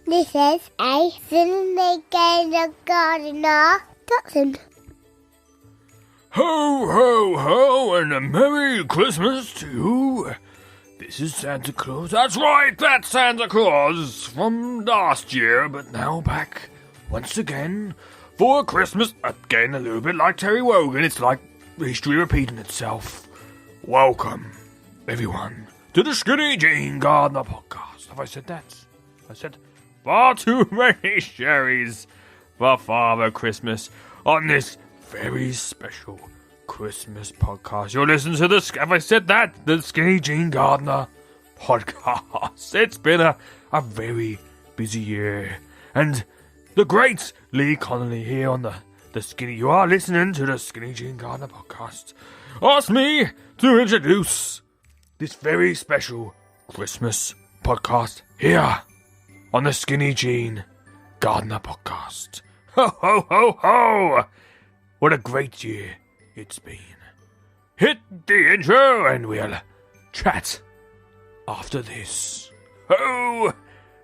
This is a Finnegan Gardener Dachshund. Ho, ho, ho, and a Merry Christmas to you. This is Santa Claus. That's right, that's Santa Claus from last year, but now back once again for Christmas. Again, a little bit like Terry Wogan. It's like history repeating itself. Welcome, everyone, to the Skinny Jean Gardener podcast. Have I said that? I said far too many sherries for Father Christmas on this very special Christmas podcast. You're listening to the, have I said that? The Skinny Jean Gardener podcast. It's been a very busy year. And the great Lee Connelly here on the Skinny, you are listening to the Skinny Jean Gardener podcast, asked me to introduce this very special Christmas podcast here on the Skinny Jean Gardener podcast. Ho, ho, ho, ho! What a great year it's been. Hit the intro and we'll chat after this. Ho,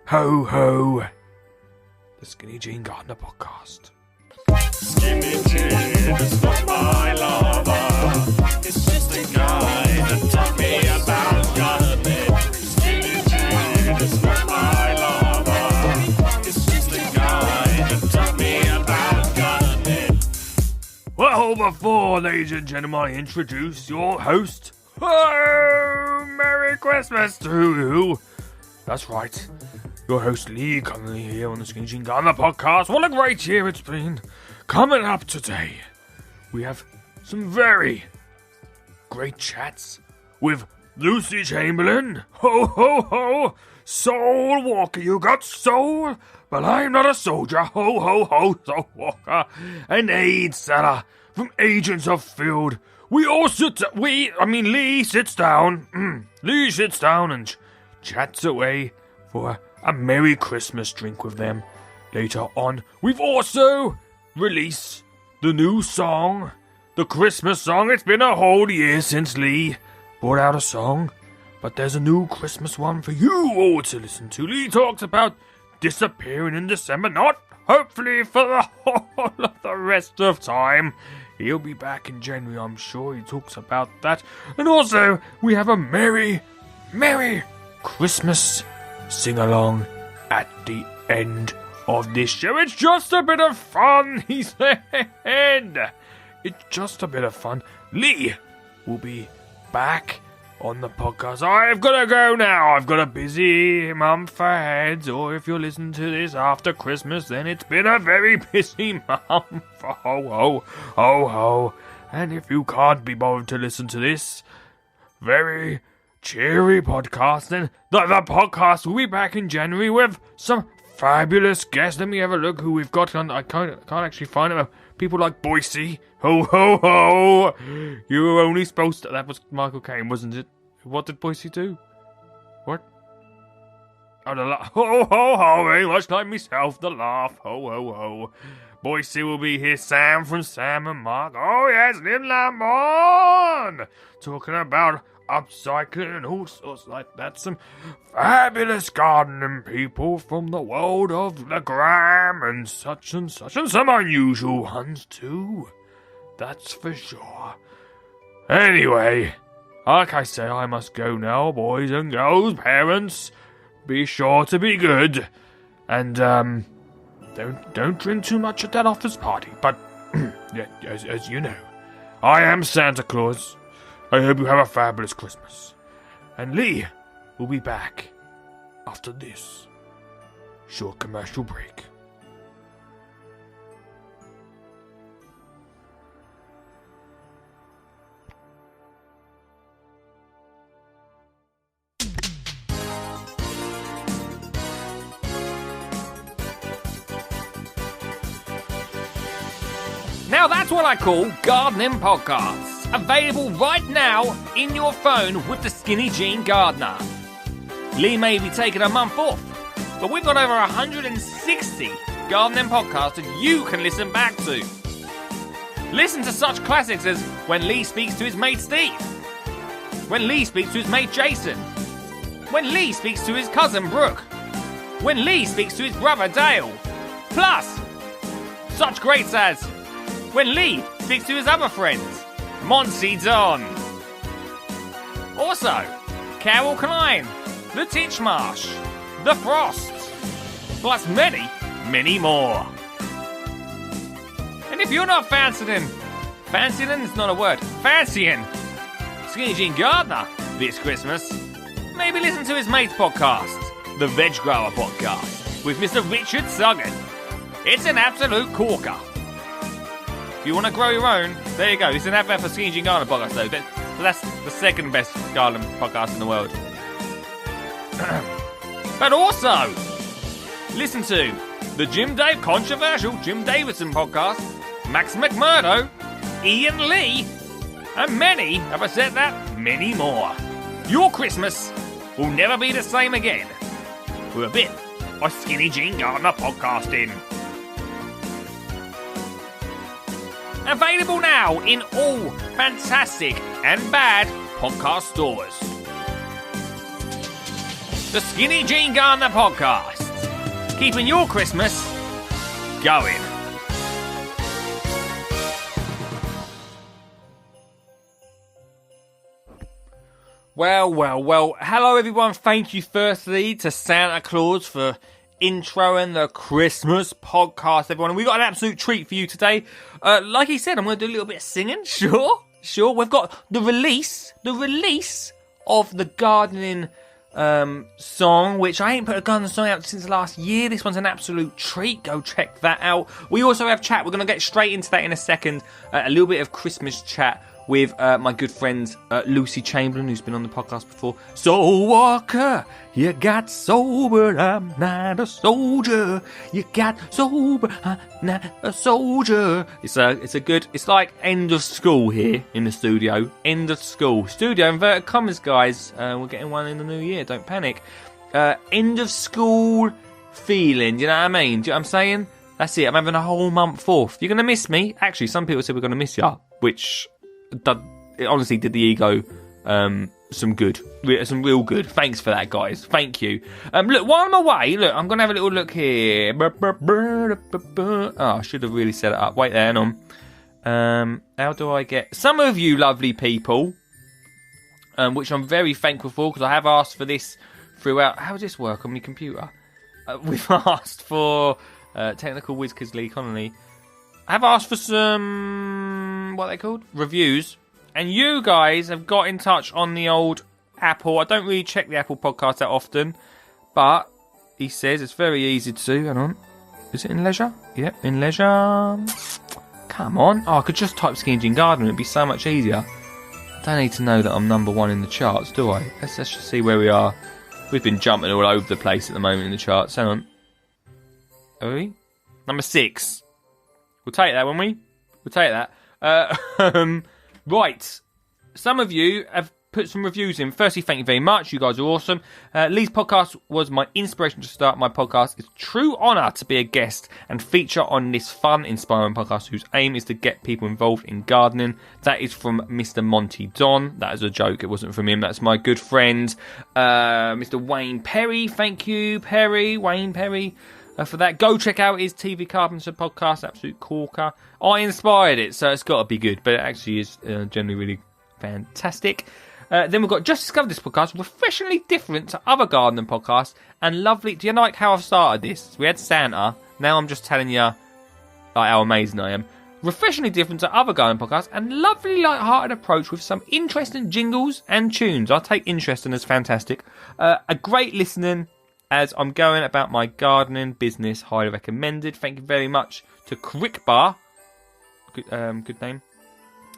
ho, ho. The Skinny Jean Gardener podcast. Skinny Jean is not my lover. It's just a guy that taught me about gardening. Skinny Jean is not my lover. It's just a guy that taught me about gardening. Well, before, ladies and gentlemen, I introduce your host. Oh, Merry Christmas to you. That's right. Your host Lee Connelly here on the Skinny Jean Gardener podcast. What a great year it's been. Coming up today, we have some very great chats with Lucy Chamberlain. Ho, ho, ho. Saul Walker. You got soul, but I'm not a soldier. Ho, ho, ho, Saul Walker. An aid seller from Agents of Field. Lee sits down. Lee sits down and chats away for a Merry Christmas drink with them. Later on, we've also released the new song, the Christmas song. It's been a whole year since Lee brought out a song, but there's a new Christmas one for you all to listen to. Lee talks about disappearing in December, not hopefully for the whole of the rest of time. He'll be back in January, I'm sure. He talks about that. And also, we have a Merry Christmas sing-along at the end of this show. It's just a bit of fun, he said. It's just a bit of fun. Lee will be back on the podcast. I've got to go now. I've got a busy month ahead. Or if you're listening to this after Christmas, then it's been a very busy month. Ho, ho, ho, ho. And if you can't be bothered to listen to this very cheery podcast, then the podcast will be back in January with some fabulous guests. Let me have a look who we've got on. I can't actually find them. People like Boise. Ho, ho, ho. You were only supposed to... That was Michael Caine, wasn't it? What did Boise do? What? Oh, the laugh. Ho, ho, ho. Very much like myself, the laugh. Ho, ho, ho. Boise will be here. Sam from Sam and Mark. Oh, yes, Lynn Lamont. Talking about upcycling and all sorts like that. Some fabulous gardening people from the world of the gram and such, and some unusual ones too. That's for sure. Anyway, like I say, I must go now, boys and girls, parents. Be sure to be good, and don't drink too much at that office party. But as you know, I am Santa Claus. I hope you have a fabulous Christmas. And Lee will be back after this short commercial break. Now that's what I call gardening podcasts. Available right now in your phone with the Skinny Jean Gardener. Lee may be taking a month off, but we've got over 160 gardening podcasts that you can listen back to. Listen to such classics as When Lee Speaks to His Mate Steve, When Lee Speaks to His Mate Jason, When Lee Speaks to His Cousin Brooke, when Lee speaks to his brother Dale. Plus, such greats as when Lee speaks to his other friends, Monty Don. Also, Carol Klein, the Titchmarsh, the Frost, plus many, many more. And if you're not fancying is not a word, fancying Skinny Jean Gardner this Christmas, maybe listen to his mate's podcast, the Veg Grower Podcast, with Mr. Richard Suggan. It's an absolute corker. If you want to grow your own, there you go. It's an advert for Skinny Jean Gardner Podcast, though. So that's the second best garden podcast in the world. But also, listen to the controversial Jim Davidson podcast, Max McMurdo, Ian Lee, and many, have I said that? Many more. Your Christmas will never be the same again with a bit of Skinny Jean Gardner podcasting. Available now in all fantastic and bad podcast stores. The Skinny Jean Gardner Podcast, keeping your Christmas going. Well. Hello, everyone. Thank you, firstly, to Santa Claus for introing the Christmas podcast, everyone. We've got an absolute treat for you today. Like he said, I'm going to do a little bit of singing. Sure. We've got the release of the gardening song, which I ain't put a gardening song out since last year. This one's an absolute treat. Go check that out. We also have chat. We're going to get straight into that in a second. A little bit of Christmas chat with my good friend Lucy Chamberlain, who's been on the podcast before. Saul Walker, you got sober, I'm not a soldier. You got sober, I'm not a soldier. It's like end of school here in the studio. End of school. Studio, inverted commas, guys. We're getting one in the new year, don't panic. End of school feeling, do you know what I mean? Do you know what I'm saying? That's it, I'm having a whole month off. You're going to miss me? Actually, some people said we're going to miss you, which it honestly did the ego some good, some real good. Thanks for that, guys. Thank you. Look, while I'm away, I'm gonna have a little look here. Oh, I should have really set it up. Wait there, hang on. How do I get some of you lovely people? Which I'm very thankful for, because I have asked for this throughout. How does this work on my computer? We've asked for technical whiz kids Lee Connelly. I have asked for some, what are they called? Reviews. And you guys have got in touch on the old Apple. I don't really check the Apple podcast that often. But he says it's very easy to do. Hang on. Is it in leisure? Yep, in leisure. Come on. Oh, I could just type Skinny Jean Gardner. It'd be so much easier. I don't need to know that I'm number one in the charts, do I? Let's just see where we are. We've been jumping all over the place at the moment in the charts. Hang on. Are we? Number 6. We'll take that, won't we? We'll take that. Right. Some of you have put some reviews in. Firstly, thank you very much. You guys are awesome. Lee's podcast was my inspiration to start my podcast. It's a true honour to be a guest and feature on this fun, inspiring podcast whose aim is to get people involved in gardening. That is from Mr. Monty Don. That is a joke. It wasn't from him. That's my good friend, Mr. Wayne Perry. Thank you, Wayne Perry. For that, go check out his TV Carpenter podcast, absolute corker. I inspired it, so it's got to be good, but it actually is generally really fantastic. Then we've got just discovered this podcast, refreshingly different to other gardening podcasts, and lovely. Do you like how I've started this? We had Santa, now I'm just telling you like how amazing I am. Refreshingly different to other gardening podcasts, and lovely light-hearted approach with some interesting jingles and tunes. I take interest in as fantastic. A great listening as I'm going about my gardening business, highly recommended. Thank you very much to Crickbar. Good name.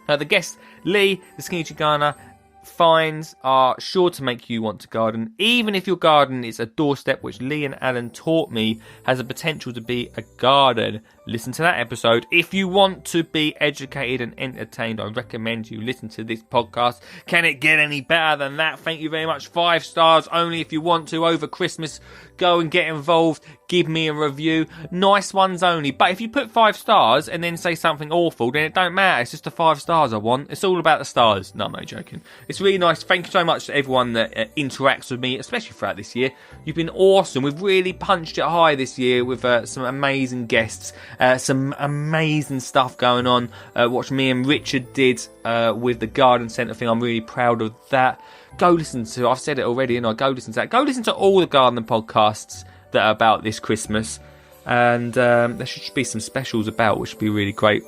The guest, Lee, the Skinny Jean Gardner, finds are sure to make you want to garden, even if your garden is a doorstep, which Lee and Alan taught me has a potential to be a garden. listen to that episode. If you want to be educated and entertained, I recommend you listen to this podcast. Can it get any better than that? Thank you very much. 5 stars only if you want to. Over Christmas, go and get involved. Give me a review. Nice ones only. But if you put 5 stars and then say something awful, then it don't matter. It's just the 5 stars I want. It's all about the stars. No, I'm not joking. It's really nice. Thank you so much to everyone that interacts with me, especially throughout this year. You've been awesome. We've really punched it high this year with some amazing guests, some amazing stuff going on. What me and Richard did with the garden centre thing, I'm really proud of that. Go listen to, I've said it already, and I go listen to that. Go listen to all the gardening podcasts that are about this Christmas, and there should be some specials about, which would be really great.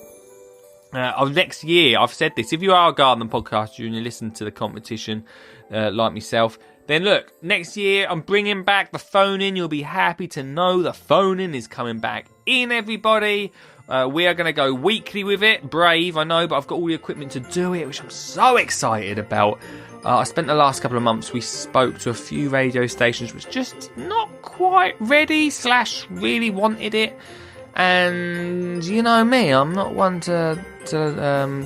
Next year, I've said this, if you are a gardening podcaster and you listen to the competition like myself, then look, next year I'm bringing back the phone-in. You'll be happy to know the phone-in is coming back in, everybody. We are going to go weekly with it. Brave, I know, but I've got all the equipment to do it, which I'm so excited about. I spent the last couple of months, we spoke to a few radio stations which just not quite ready / really wanted it. And you know me, I'm not one to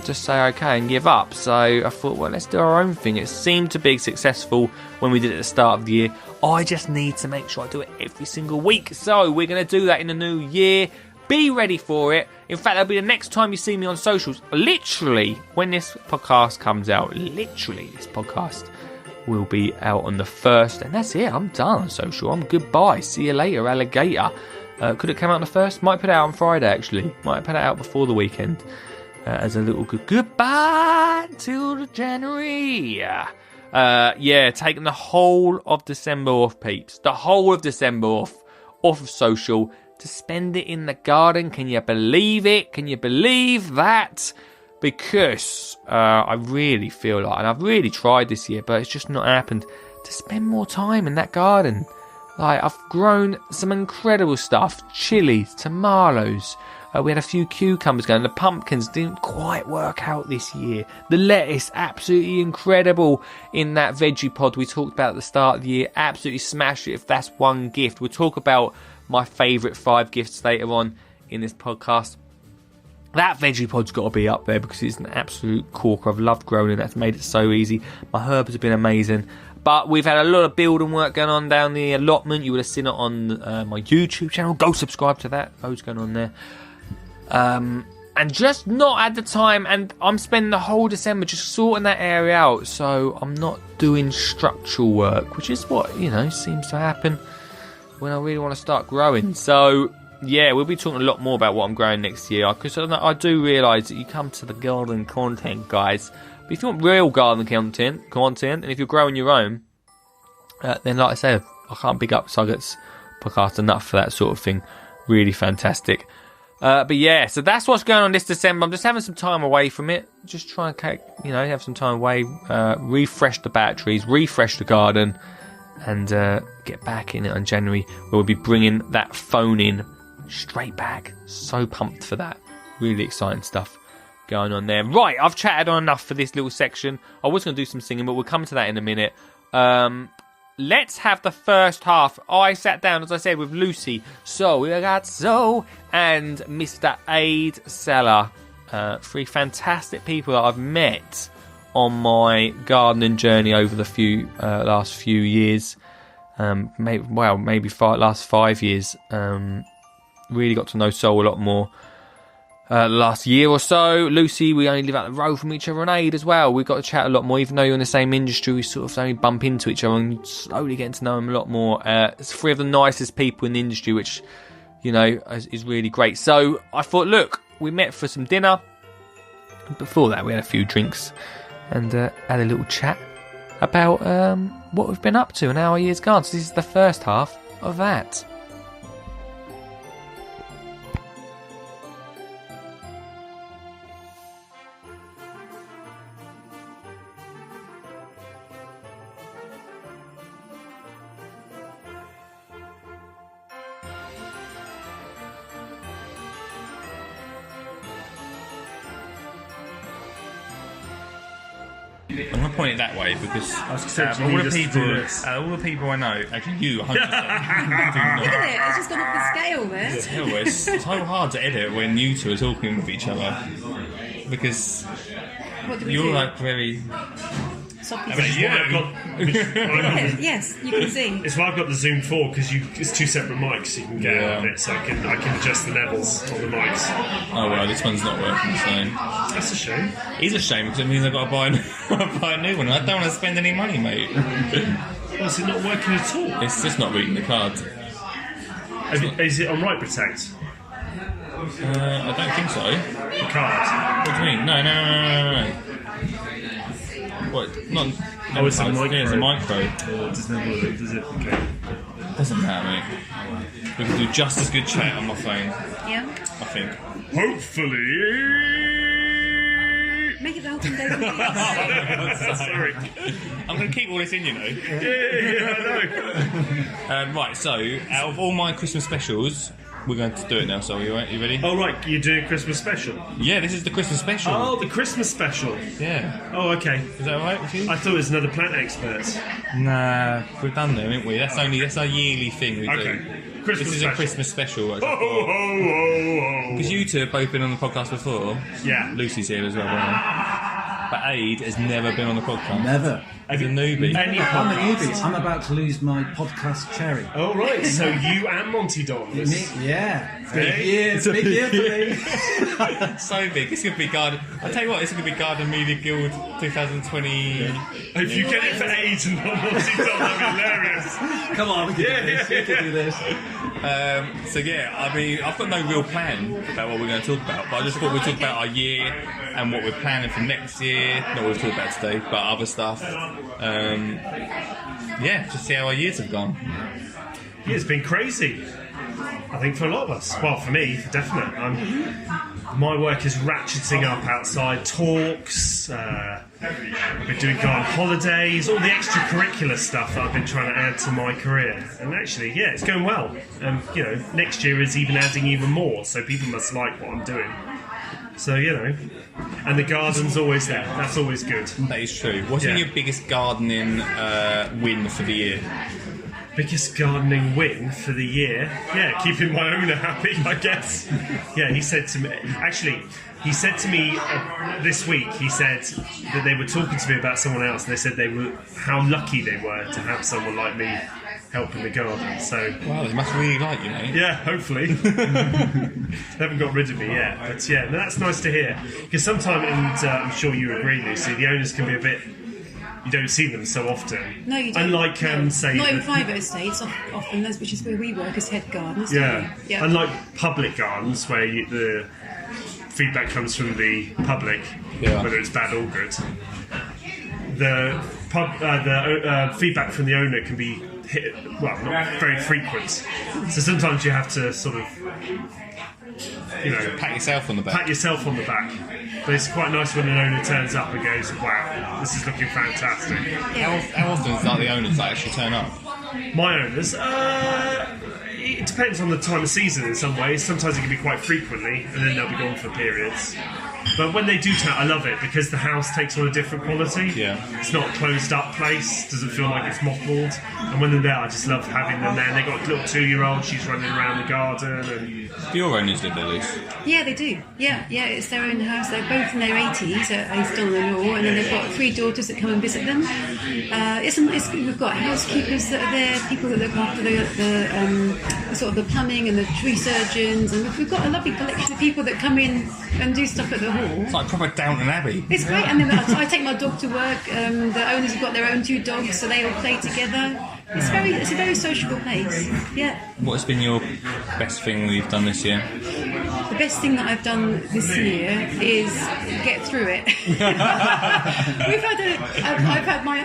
just say okay and give up. So I thought, well, let's do our own thing. It seemed to be successful when we did it at the start of the year. I just need to make sure I do it every single week. So we're going to do that in the new year. Be ready for it. In fact, that'll be the next time you see me on socials. Literally, when this podcast comes out, literally, this podcast will be out on the 1st. And that's it. I'm done on social. I'm goodbye. See you later, alligator. Could it come out on the 1st? Might put it out on Friday, actually. Might put it out before the weekend. As a little goodbye till the January. Taking the whole of December off, peeps. The whole of December off of social to spend it in the garden. Can you believe it? Can you believe that? Because I really feel like, and I've really tried this year, but it's just not happened, to spend more time in that garden. Like, I've grown some incredible stuff. Chilies, tomatoes. We had a few cucumbers going. The pumpkins didn't quite work out this year. The lettuce, absolutely incredible in that veggie pod we talked about at the start of the year. Absolutely smashed it if that's one gift. We'll talk about my favourite 5 gifts later on in this podcast. That veggie pod's got to be up there because it's an absolute corker. I've loved growing it. That's made it so easy. My herbs have been amazing. But we've had a lot of building work going on down the allotment. You would have seen it on my YouTube channel. Go subscribe to that. Loads going on there. And just not at the time. And I'm spending the whole December just sorting that area out. So I'm not doing structural work, which is what, seems to happen when I really want to start growing. So, yeah, we'll be talking a lot more about what I'm growing next year. Because I do realise that you come to the garden content, guys. But if you want real garden content, and if you're growing your own, then like I say, I can't big up Suggett's podcast enough for that sort of thing. Really fantastic. But yeah, so that's what's going on this December. I'm just having some time away from it. Just trying to, have some time away, refresh the batteries, refresh the garden, and get back in it on January, where we'll be bringing that phone in straight back. So pumped for that. Really exciting stuff going on there. Right, I've chatted on enough for this little section. I was going to do some singing, but we'll come to that in a minute. Let's have the first half. I sat down, as I said, with Lucy. So we got Zoe and Mr. Aid Seller. 3 fantastic people that I've met on my gardening journey over the last few years. Maybe last 5 years. Really got to know Saul a lot more. Last year or so. Lucy, we only live out the road from each other, and Aid as well. We've got to chat a lot more, even though you're in the same industry. We sort of only bump into each other and slowly getting to know them a lot more. It's 3 of the nicest people in the industry, which, is really great. So I thought, look, we met for some dinner. Before that, we had a few drinks and had a little chat about what we've been up to and how our year's gone. So this is the first half of that. I'm going to point it that way because essentially all need us to do this. all the people I know, actually you 100%, do Look at not. it, it's just gone off the scale there. It's terrible. It's so hard to edit when you two are talking with each other because What do we you're do? like very. Soppy Which is why I've got, Yes, you can see. it's why I've got the Zoom 4 because it's two separate mics so you can get out of Yeah. it, so I can adjust the levels on the mics. Oh well, this one's not working. So That's a shame. it's a shame because it means I've got to buy a new one. I don't want to spend any money, mate. Well, is it not working at all? It's just not reading the card. Is it on Right Protect? I don't think so. The card? What do you mean? No. What? Not. Oh, it's a cards. micro. Yeah, it's a micro. Oh, it doesn't have work, does it? Okay. Doesn't matter, mate. We can do just as good chat on my phone. Yeah. I think. Hopefully. Make it Elton David. Sorry. I'm going to keep all this in, you know. Yeah, I know. Right, so out of all my Christmas specials, we're going to do it now. So you ready? Oh, right, you're doing a Christmas special. Yeah, this is the Christmas special. Oh, the Christmas special. Yeah. Oh, okay. Is that alright with you? I thought it was another plant expert. Nah, we've done them, haven't we? That's our yearly thing we Okay. do. Christmas This is special. a Christmas special. Ho, ho, ho, ho. Because you two have both been on the podcast before. Yeah. Lucy's here as well, by the way. But Aid has never been on the podcast. Never. As a newbie. Any I'm a podcast. newbie. I'm about to lose my podcast cherry. Oh, right, so you and Monty Don. Yeah. Hey. It's a big year for me. So big. This could be Garden. I tell you what, this could be Garden Media Guild 2020. If you get it for AIDS and not Monty Don, that'd be hilarious. Come on, we can do this. We can do this. So yeah, I mean, I've got no real plan about what we're going to talk about, but I just thought we'd talk about our year and what we're planning for next year. Not what we've talked about today, but other stuff. Yeah, just see how our years have gone. Yeah, it's been crazy. I think for a lot of us. Well, for me, for definite. My work is ratcheting up outside talks. I've been doing garden holidays, all the extracurricular stuff that I've been trying to add to my career. And actually, yeah, it's going well. And next year is even adding even more. So people must like what I'm doing. So and the garden's always there. That's always good. That is true. What's been Yeah. your biggest gardening win for the year? Biggest gardening win for the year? Yeah, keeping my owner happy, I guess. Yeah, he said to me this week, he said that they were talking to me about someone else, and they said how lucky they were to have someone like me helping the garden. So, Wow, they must really like you, mate. yeah, hopefully. They haven't got rid of me yet, but yeah, that's nice to hear. Because sometimes, and I'm sure you agree, Lucy, the owners can be a bit. You don't see them so often. No, you don't. Unlike, No. say, not in the- private estates, often, which is where we work as head gardeners. don't Yeah. we? Yeah. Unlike public gardens, where the feedback comes from the public, Yeah. whether it's bad or good, the feedback from the owner can be not very frequent. So sometimes you have to sort of, Pat yourself on the back. pat yourself on the back. But it's quite nice when an owner turns up and goes, "Wow, this is looking fantastic." How often does the owners actually turn up? My owners, it depends on the time of season in some ways. Sometimes it can be quite frequently, and then they'll be gone for periods. But when they do turn, I love it because the house takes on a different quality. Yeah. It's not a closed up place, doesn't feel like it's mothballed. And when they're there, I just love having them there. And they've got a little 2-year-old, she's running around the garden. And Do your owners live there, Luce? Yeah, they do. Yeah, it's their own house. They're both in their 80s at East Donald Law, and then they've got 3 daughters that come and visit them. We've got housekeepers that are there, people that look after the sort of the plumbing and the tree surgeons, and we've got a lovely collection of people that come in and do stuff at the hall. It's like proper Downton Abbey. It's great, and then I take my dog to work. The owners have got their own 2 dogs, so they all play together. It's a very sociable place. Yeah. What's been your best thing that you've done this year? The best thing that I've done this year is get through it. I've had my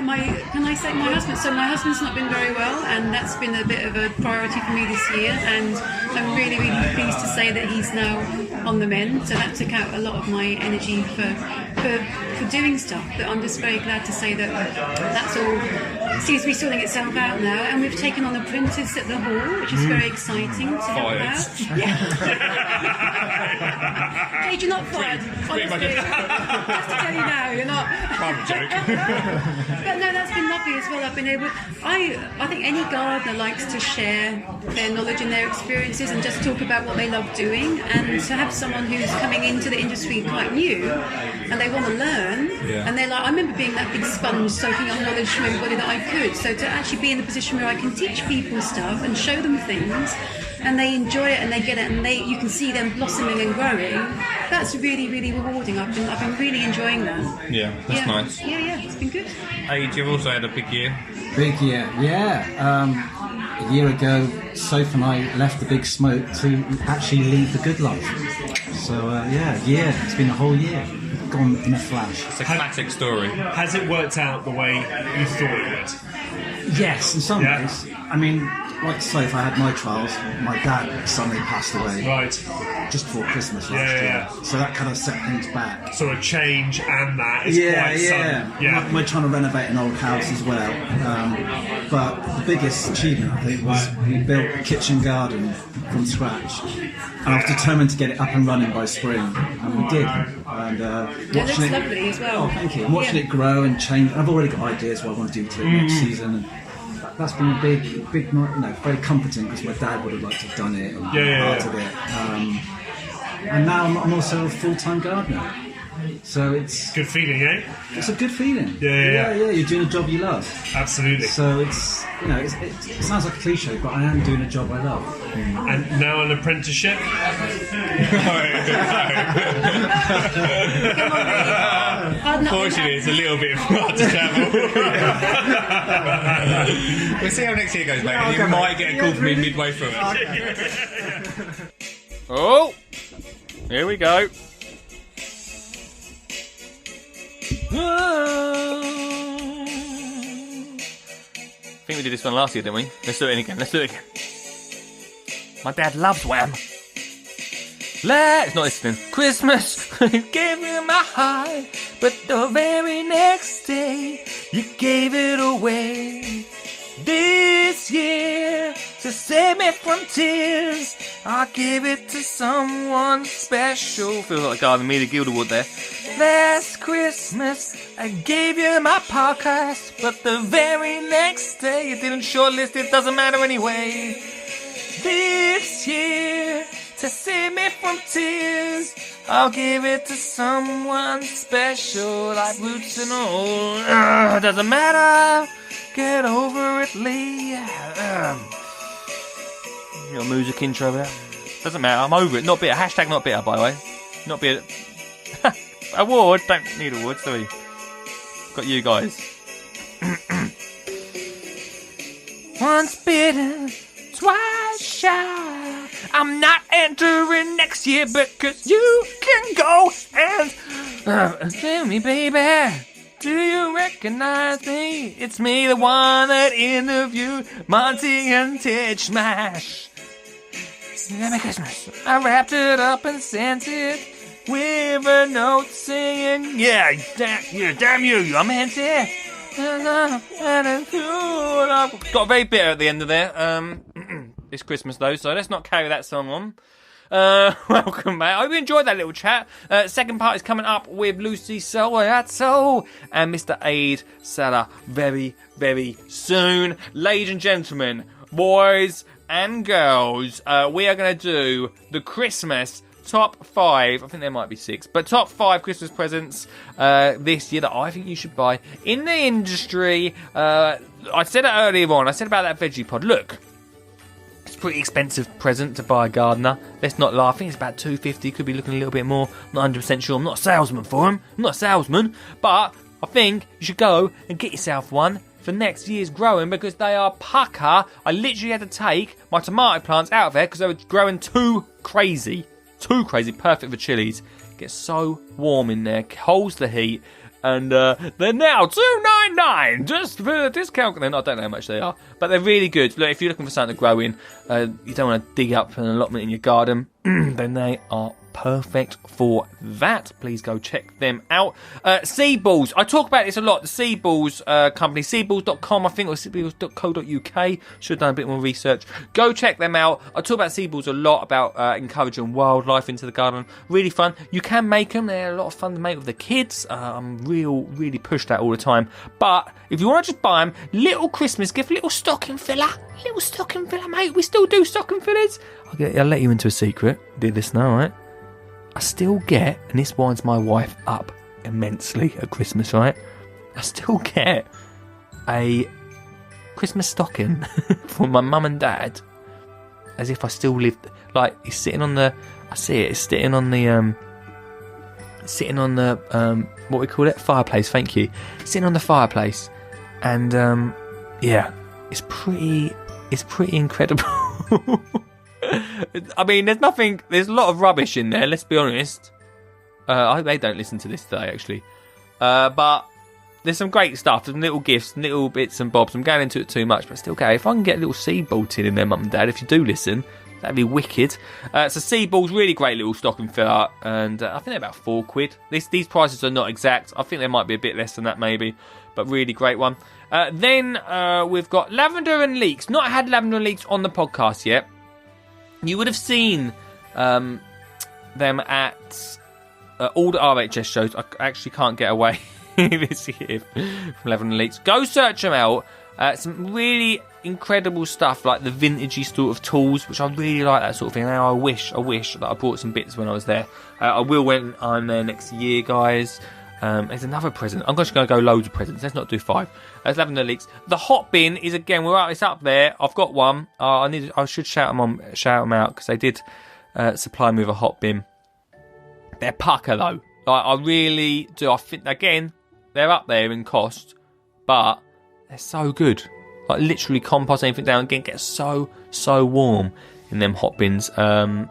can I say my husband? So my husband's not been very well, and that's been a bit of a priority for me this year. And I'm really, really pleased to say that he's now on the mend. So that took out a lot of my energy for for doing stuff. But I'm just very glad to say that that's all seems to be sorting itself out now, and we've taken on apprentice at the hall, which is very exciting to help out. Yeah. Jade, you're not fired. Honestly, just to tell you now, you're not. I'm joking. But no, that's been lovely as well. I've been able. I think any gardener likes to share their knowledge and their experiences and just talk about what they love doing. And to have someone who's coming into the industry quite new and they want to learn, and they're like, I remember being that big sponge soaking up knowledge from everybody that I could. So to actually be in the position where I can teach people stuff and show them things, and they enjoy it and they get it, and you can see them blossoming and growing. That's really, really rewarding. I've been really enjoying that. Yeah, that's nice. Yeah, it's been good. Age, you've also had a big year. Big year, yeah. A year ago, Soph and I left the big smoke to actually lead the good life. So, yeah, it's been a whole year. Gone in a flash. It's a classic story. Has it worked out the way you thought it would? Yes, in some ways. I mean, like Soph, I had my trials. My dad suddenly passed away Right. just before Christmas last year. Yeah. So that kind of set things back. So a change and that is quite sudden. Yeah. We're trying to renovate an old house as well. But the biggest achievement, I think, was we built a kitchen garden from scratch. And I was determined to get it up and running by spring. And we did. And It looks lovely as well. Oh, thank you. And watching it grow and change. I've already got ideas what I want to do to it next season. And that's been a big, very comforting, because my dad would have liked to have done it and part of it. And now I'm also a full-time gardener. So it's Good feeling, eh? it's a good feeling. Yeah. You're doing a job you love. Absolutely. So it's it sounds like a cliche, but I am doing a job I love. And now an apprenticeship? Unfortunately, it's a little bit far to travel. We'll see how next year goes, mate. You might get a call from me midway through it. Oh, here we go. I think we did this one last year, didn't we? Let's do it again. My dad loves Wham. It's not listening. Christmas, I gave you my heart, but the very next day you gave it away. This year, to save me from tears, I'll give it to someone special. Feels like Garden Media Guild Award there. Last Christmas, I gave you my podcast, but the very next day you didn't shortlist it, doesn't matter anyway. This year, to save me from tears, I'll give it to someone special, like Roots and all. Doesn't matter, get over it, Lee. Your music intro there. Doesn't matter, I'm over it. Not bitter. Hashtag not bitter, by the way. Not bitter. Award? Don't need awards, do we? Got you guys. Once bitten, twice shy. I'm not entering next year because you can go and tell me, baby, do you recognize me? It's me, the one that interviewed Monty and Ted Smash. Merry Christmas. I wrapped it up and sent it with a note saying, damn you, I meant it. Got very bitter at the end of there. It's Christmas though, so let's not carry that song on. Welcome back. I hope you enjoyed that little chat. Second part is coming up with Lucy Chamberlain and Mr. Aid Salah very, very soon. Ladies and gentlemen, boys and girls, we are going to do the Christmas top 5, I think there might be 6, but top 5 Christmas presents this year that I think you should buy in the industry. I said it earlier on, I said about that veggie pod. Look, it's a pretty expensive present to buy a gardener. Let's not lie, I think it's about $250, could be looking a little bit more. I'm not 100% sure, I'm not a salesman for them. I'm not a salesman, but I think you should go and get yourself one for next year's growing, because they are pucker. I literally had to take my tomato plants out of there because they were growing too crazy, perfect for chilies. Gets so warm in there, holds the heat, and they're now $2.99 just for the discount. Then I don't know how much they are, but they're really good. Look, if you're looking for something to grow in, you don't want to dig up an allotment in your garden. then they are perfect for that. Please go check them out. Seaballs. I talk about this a lot. The Seaballs company, seaballs.com, I think, or seaballs.co.uk. Should have done a bit more research. Go check them out. I talk about Seaballs a lot, about encouraging wildlife into the garden. Really fun. You can make them. They're a lot of fun to make with the kids. I'm really push that all the time. But if you want to just buy them, little Christmas gift, little stocking filler. Little stocking filler, mate. We still do stocking fillers. I'll let you into a secret. Do this now, right? I still get, and this winds my wife up immensely at Christmas, right? I still get a Christmas stocking from my mum and dad, as if I still lived. Like, it's sitting on the, I see it. It's sitting on the what we call it, fireplace. Thank you. Sitting on the fireplace, and yeah, it's pretty incredible. I mean, there's a lot of rubbish in there, let's be honest. I hope they don't listen to this today, actually. But there's some great stuff, some little gifts, little bits and bobs. I'm going into it too much, but still, okay, if I can get a little Seabull tin in there, mum and dad, if you do listen, that'd be wicked. So Seaball's really great little stocking filler, and I think they're about £4. These prices are not exact. I think they might be a bit less than that, maybe, but really great one. Then we've got Lavender and Leeks. Not had Lavender and Leeks on the podcast yet. You would have seen them at all the RHS shows. I actually can't get away this year from Lavender and Leeks. Go search them out. Some really incredible stuff, like the vintagey sort of tools, which I really like, that sort of thing. Now I wish that I brought some bits when I was there. I will when I'm there next year, guys. There's another present. I'm just going to go loads of presents. Let's not do 5. There's Lavender Leeks. The hot bin is, again, it's up there. I've got one. I should shout them out, because they did supply me with a hot bin. They're pucker, though. Like, I really do. I think, again, they're up there in cost, but they're so good. Like, literally compost anything down. Again, get so warm in them hot bins. That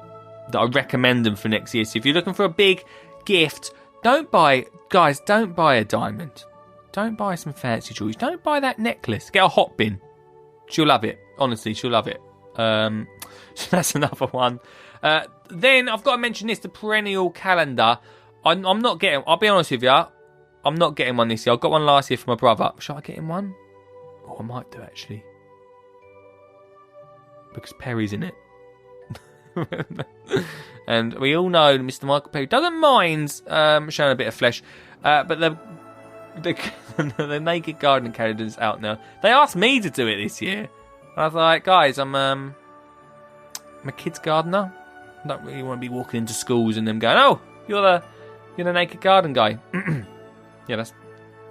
I recommend them for next year. So if you're looking for a big gift, don't buy a diamond. Don't buy some fancy jewelry. Don't buy that necklace. Get a hot bin. She'll love it. Honestly, she'll love it. So that's another one. Then I've got to mention this, the perennial calendar. I'm not getting, I'll be honest with you, I'm not getting one this year. I got one last year for my brother. Shall I get him one? Oh, I might do, actually. Because Perry's in it. And we all know Mr. Michael Perry doesn't mind showing a bit of flesh, but the Naked Gardening calendar's out now. They asked me to do it this year, and I was like, guys, I'm a kid's gardener. I don't really want to be walking into schools and them going, oh, you're the Naked Garden guy. Yeah,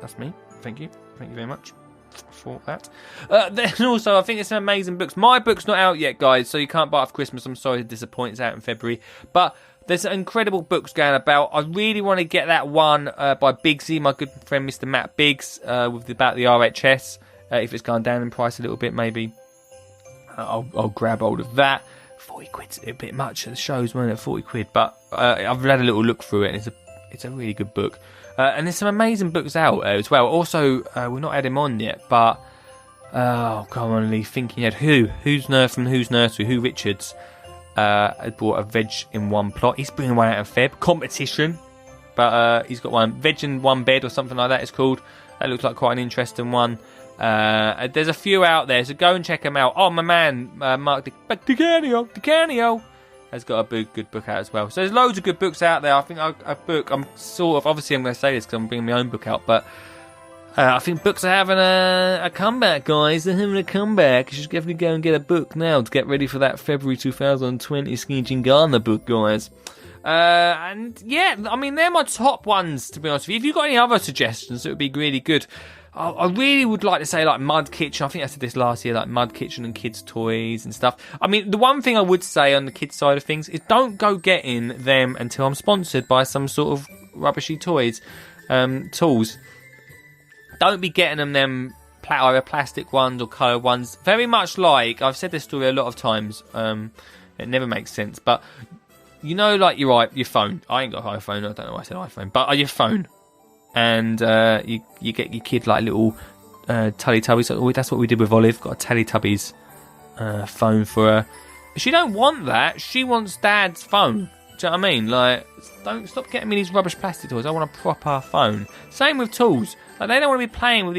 that's me. Thank you very much for that. Then also, I think it's some amazing books. My book's not out yet, guys, so you can't buy it for Christmas. I'm sorry to disappoint. It's out in February, but there's some incredible books going about. I really want to get that one by Biggsy, my good friend Mr. Matt Biggs, about the RHS. If it's gone down in price a little bit, maybe I'll grab hold of that. 40 quid's a bit much at the shows, weren't it? 40 quid, but I've had a little look through it, and it's a really good book. And there's some amazing books out as well. Also, we've not had him on yet, but come on, Lee, thinking ahead. Who's Nursery? Who Richards had brought a veg in one plot. He's bringing one out in Feb competition, but he's got one veg in one bed or something like that. It's called. That looks like quite an interesting one. There's a few out there, so go and check them out. Oh, my man, Mark DiCanio has got a good book out as well. So there's loads of good books out there. I think I'm sort of, obviously I'm going to say this because I'm bringing my own book out, but I think books are having a comeback, guys. They're having a comeback. You should definitely go and get a book now to get ready for that February 2020 Skinny Jean Gardener book, guys. And yeah, I mean, they're my top ones, to be honest with you. If you've got any other suggestions, it would be really good. I really would like to say, like, Mud Kitchen. I think I said this last year, like Mud Kitchen and kids' toys and stuff. I mean, the one thing I would say on the kids' side of things is don't go getting them until I'm sponsored by some sort of rubbishy tools. Don't be getting them either plastic ones or coloured ones. Very much like, I've said this story a lot of times, it never makes sense, but you know, like your phone. I ain't got an iPhone, I don't know why I said iPhone, but your phone. And you get your kid like little Teletubbies. That's what we did with Olive. Got a Teletubbies phone for her. She don't want that. She wants Dad's phone. Do you know what I mean? Like, don't stop getting me these rubbish plastic toys. I want a proper phone. Same with tools. Like, they don't want to be playing with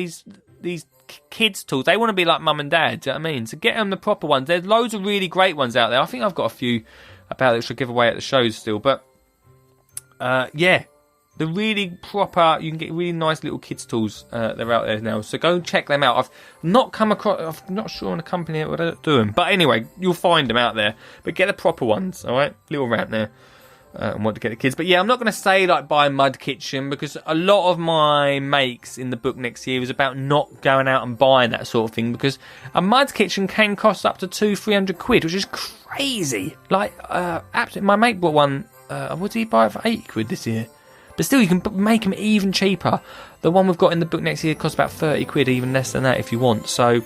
these kids' tools. They want to be like Mum and Dad. Do you know what I mean? So get them the proper ones. There's loads of really great ones out there. I think I've got a few about it which I'll give away at the shows still. But, yeah. The really proper, you can get really nice little kids' tools. They're out there now, so go check them out. I've not come across, I'm not sure on a company that would do them, but anyway, you'll find them out there. But get the proper ones, all right? Little rant there, and want to get the kids. But yeah, I'm not going to say like buy a mud kitchen because a lot of my makes in the book next year is about not going out and buying that sort of thing because a mud kitchen can cost up to £200-300, which is crazy. Like, absolutely, my mate bought one. What did he buy it for £80 this year? But still, you can make them even cheaper. The one we've got in the book next year costs about £30, even less than that if you want. So,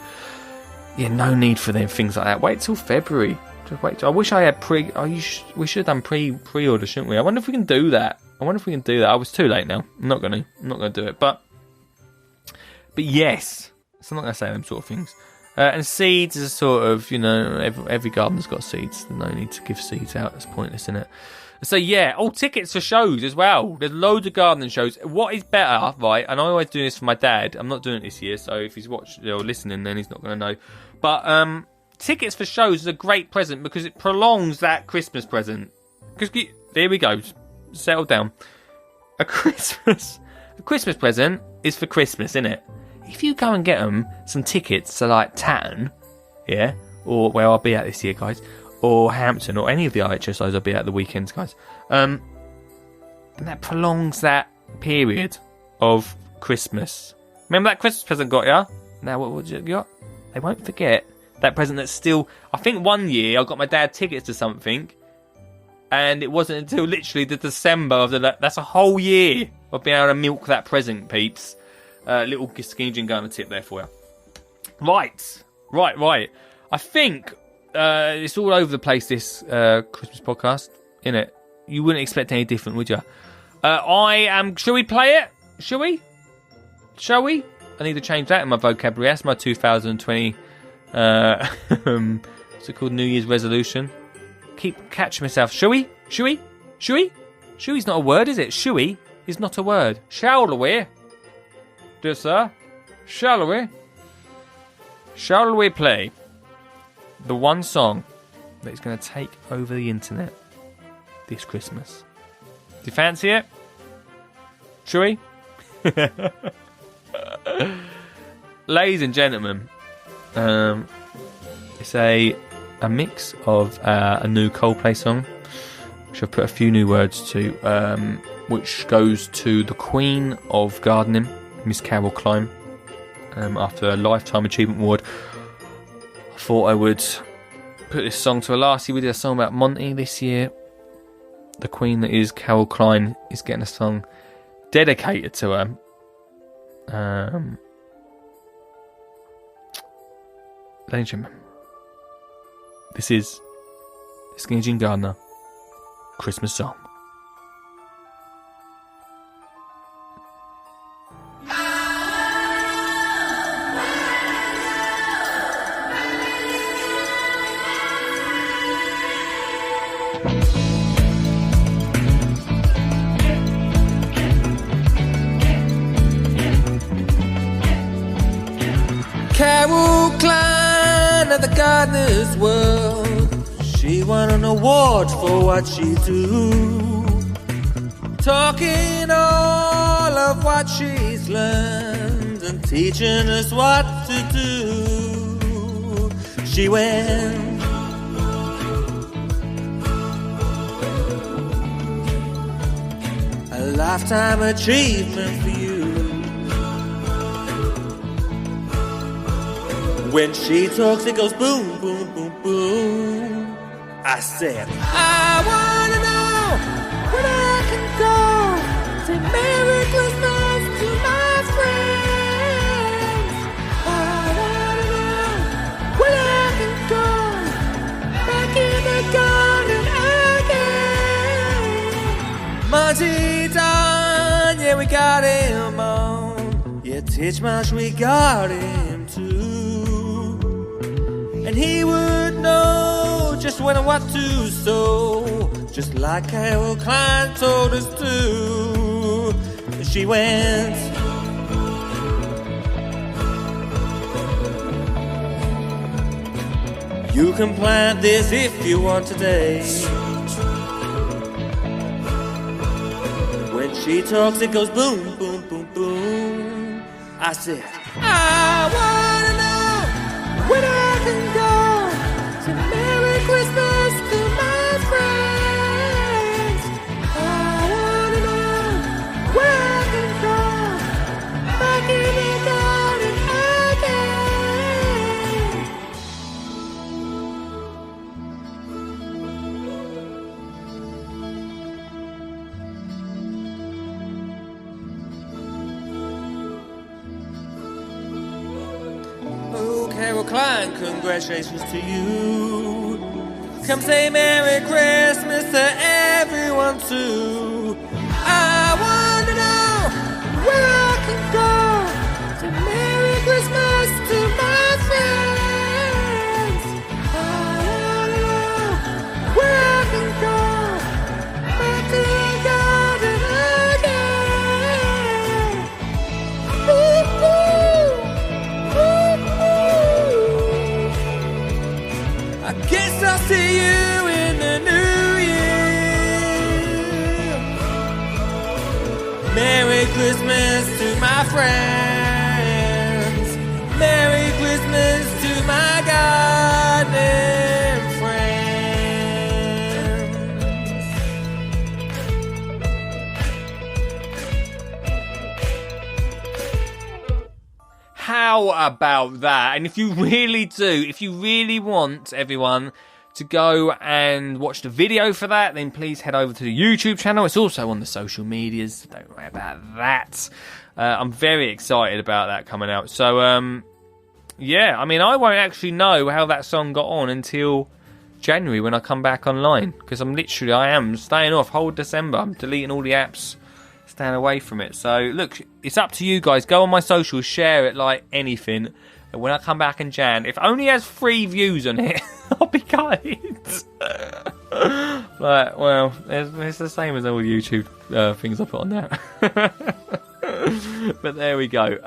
yeah, no need for them things like that. Wait till February. Just wait. I wish I had we should have done pre-order, shouldn't we? I wonder if we can do that. I was too late now. I'm not going to do it. But yes. So I'm not going to say them sort of things. And seeds is a sort of, every gardener's got seeds. There's no need to give seeds out. It's pointless, isn't it? So yeah, tickets for shows as well. There's loads of gardening shows. What is better, right? And I always do this for my dad. I'm not doing it this year, so if he's watching or listening, then he's not going to know. But tickets for shows is a great present because it prolongs that Christmas present. Because there we go, settle down. A Christmas present is for Christmas, isn't it? If you go and get them some tickets to like Tatton, yeah, or where I'll be at this year, guys. Or Hampton, or any of the IHSOs I'll be at the weekends, guys. And that prolongs that period of Christmas. Remember that Christmas present got ya? Now what you got? They won't forget that present that's still... I think one year I got my dad tickets to something, and it wasn't until literally the December of that's a whole year of being able to milk that present, peeps. Little Skinny Jean Gardener tip there for you. Right. I think... it's all over the place, this Christmas podcast, innit? You wouldn't expect any different, would you? Shall we play it? Shall we? I need to change that in my vocabulary. That's my 2020, what's it called? New Year's resolution. Keep catching myself. Shall we? Shooey's not a word, is it? Shooey is not a word. Shall we? Dear sir? Shall we play the one song that is going to take over the internet this Christmas? Do you fancy it? Shall we? Ladies and gentlemen, it's a mix of a new Coldplay song, which I've put a few new words to, which goes to the Queen of Gardening, Miss Carol Klein, after a Lifetime Achievement Award. I thought I would put this song to her. Last year we did a song about Monty. This year, the Queen that is Carol Klein is getting a song dedicated to her. Ladies and gentlemen, this is Skinny Jean Gardener Christmas song. Carol Klein of the Gardener's World, she won an award for what she do, talking all of what she's learned and teaching us what to do. She went a lifetime achievement for you. When she talks, it goes boom, boom, boom, boom. I said, I wanna know when I can go. Say Merry Christmas to my friends. I wanna know when I can go back in the garden again. Monty Don, yeah, we got him on. Yeah, Titchmarsh, we got him too. And he would know just when and what to sow, just like Carol Klein told us to. She went. You can plant this if you want today. When she talks, it goes boom, boom, boom, boom. I said, I wanna know when I can go to Merry Christmas to my friends. I wanna know where I can go back in the garden again. Oh, Carol Klein, congratulations to you. Come say Merry Christmas to everyone too. I want to know where I can go to Merry Christmas to my friends. I want to know where I can go back to the garden again. Ooh, ooh, ooh, ooh. I guess I'll see you in the new year. Merry Christmas to my friends. Merry Christmas to my gardening friends. How about that? And if you really want everyone to go and watch the video for that, then please head over to the YouTube channel. It's also on the social medias, so don't worry about that. I'm very excited about that coming out. So, yeah, I mean, I won't actually know how that song got on until January when I come back online, because I am staying off whole December. I'm deleting all the apps, staying away from it. So, look, it's up to you guys. Go on my socials, share it like anything. And when I come back in Jan, if it only has 3 views on it, I'll be gutted. Like, well, it's the same as all YouTube things I put on there. But there we go.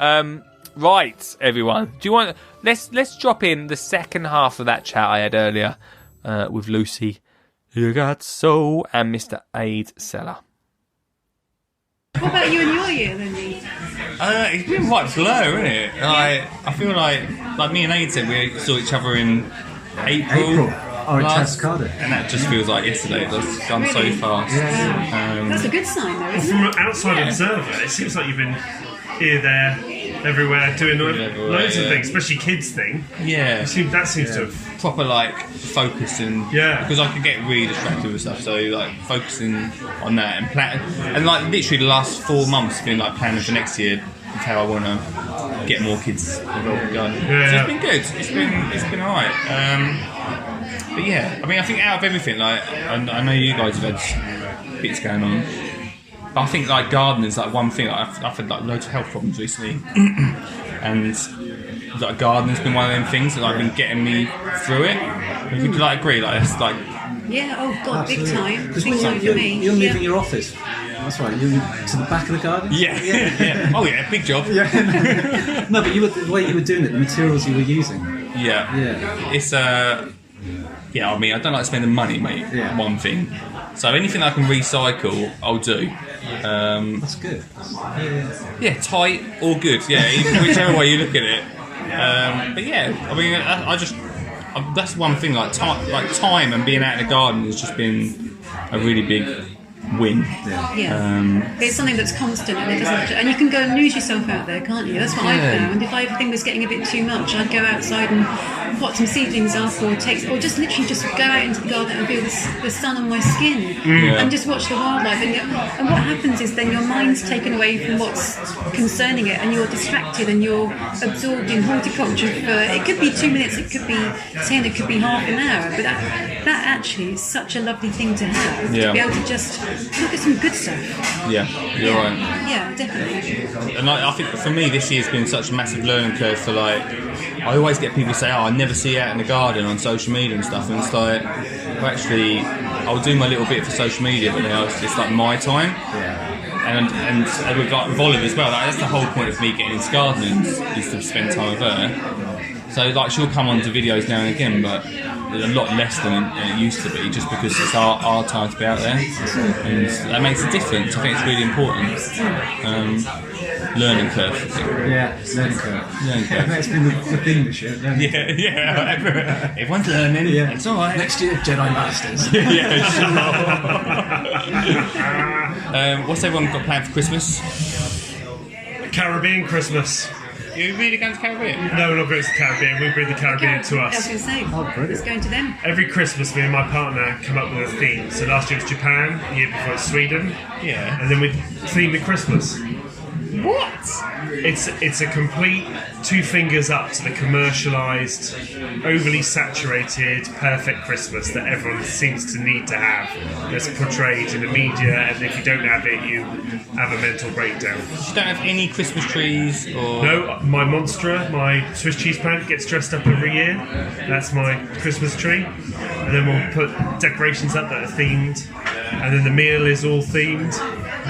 Right, everyone. Do you want? Let's drop in the second half of that chat I had earlier with Lucy, You Got So, and Mr. Aid Seller. What about you and your year, then, Lee? It's been quite blur, isn't it? I feel like me and Aid said we saw each other in April. Oh, in Cascada. And that just feels like yesterday. That's gone so fast. Yeah. That's a good sign, though, isn't From it? an outside observer, it seems like you've been here, there, everywhere, doing loads of things, especially kids thing. Yeah. That seems to have... Proper, focus and... Yeah. Because I could get really distracted with stuff, so, focusing on that and plan... And, literally the last 4 months have been, planning for next year of how I want to get more kids involved in gardening. Yeah. So it's been good. It's been alright. But yeah, I mean, I think out of everything, I know you guys have had bits going on, but I think gardening's one thing. I've had loads of health problems recently, and gardening's been one of them things that been getting me through it. Would you agree? That's Yeah, oh God, Absolutely. big time. Because Big time for me. you're moving your office. That's right. You're to the back of the garden. yeah. Oh yeah, big job. No, but the way you were doing it, the materials you were using. Yeah. It's yeah, I mean, I don't like spending money, mate. Yeah. One thing. So anything I can recycle, I'll do. That's good. Yeah, tight or good. Yeah, whichever way you look at it. But yeah, I mean, that's one thing. Time and being out in the garden has just been a really big win. Yeah. It's something that's constant and it doesn't, and you can go and lose yourself out there, can't you? That's what I found. If everything was getting a bit too much, I'd go outside and pot some seedlings up or just literally go out into the garden and feel the sun on my skin and just watch the wildlife. And what happens is then your mind's taken away from what's concerning it and you're distracted and you're absorbed in horticulture for, it could be 2 minutes, it could be 10, it could be half an hour, but that actually is such a lovely thing to have, to be able to just look at some good stuff. Yeah, you're right. Yeah, definitely. And I think for me this year's been such a massive learning curve for I always get people say, I never see you out in the garden on social media and stuff, and it's like, well, actually, I'll do my little bit for social media, but then it's like my time. And with like Olive as well, like, that's the whole point of me getting into gardening is to spend time with her. So like she'll come on to videos now and again, but a lot less than it used to be, just because it's our time to be out there, and that makes a difference. I think it's really important. Learning curve. Yeah, learning curve. That's been the thing this year. Yeah. Everyone's learning. Yeah, it's all right. Next year, Jedi Masters. What's everyone got planned for Christmas? Caribbean Christmas. Are you really going to Caribbean? No, we're not going to the Caribbean. We bring the Caribbean to I was us. going to say, it's going to them. Every Christmas, me and my partner come up with a theme. So last year it was Japan, the year before it was Sweden. Yeah. And then we theme the Christmas. What? It's a complete two fingers up to the commercialised, overly saturated, perfect Christmas that everyone seems to need to have. That's portrayed in the media, and if you don't have it, you have a mental breakdown. You don't have any Christmas trees or... No, my Monstera, my Swiss cheese plant, gets dressed up every year. That's my Christmas tree. And then we'll put decorations up that are themed. And then the meal is all themed.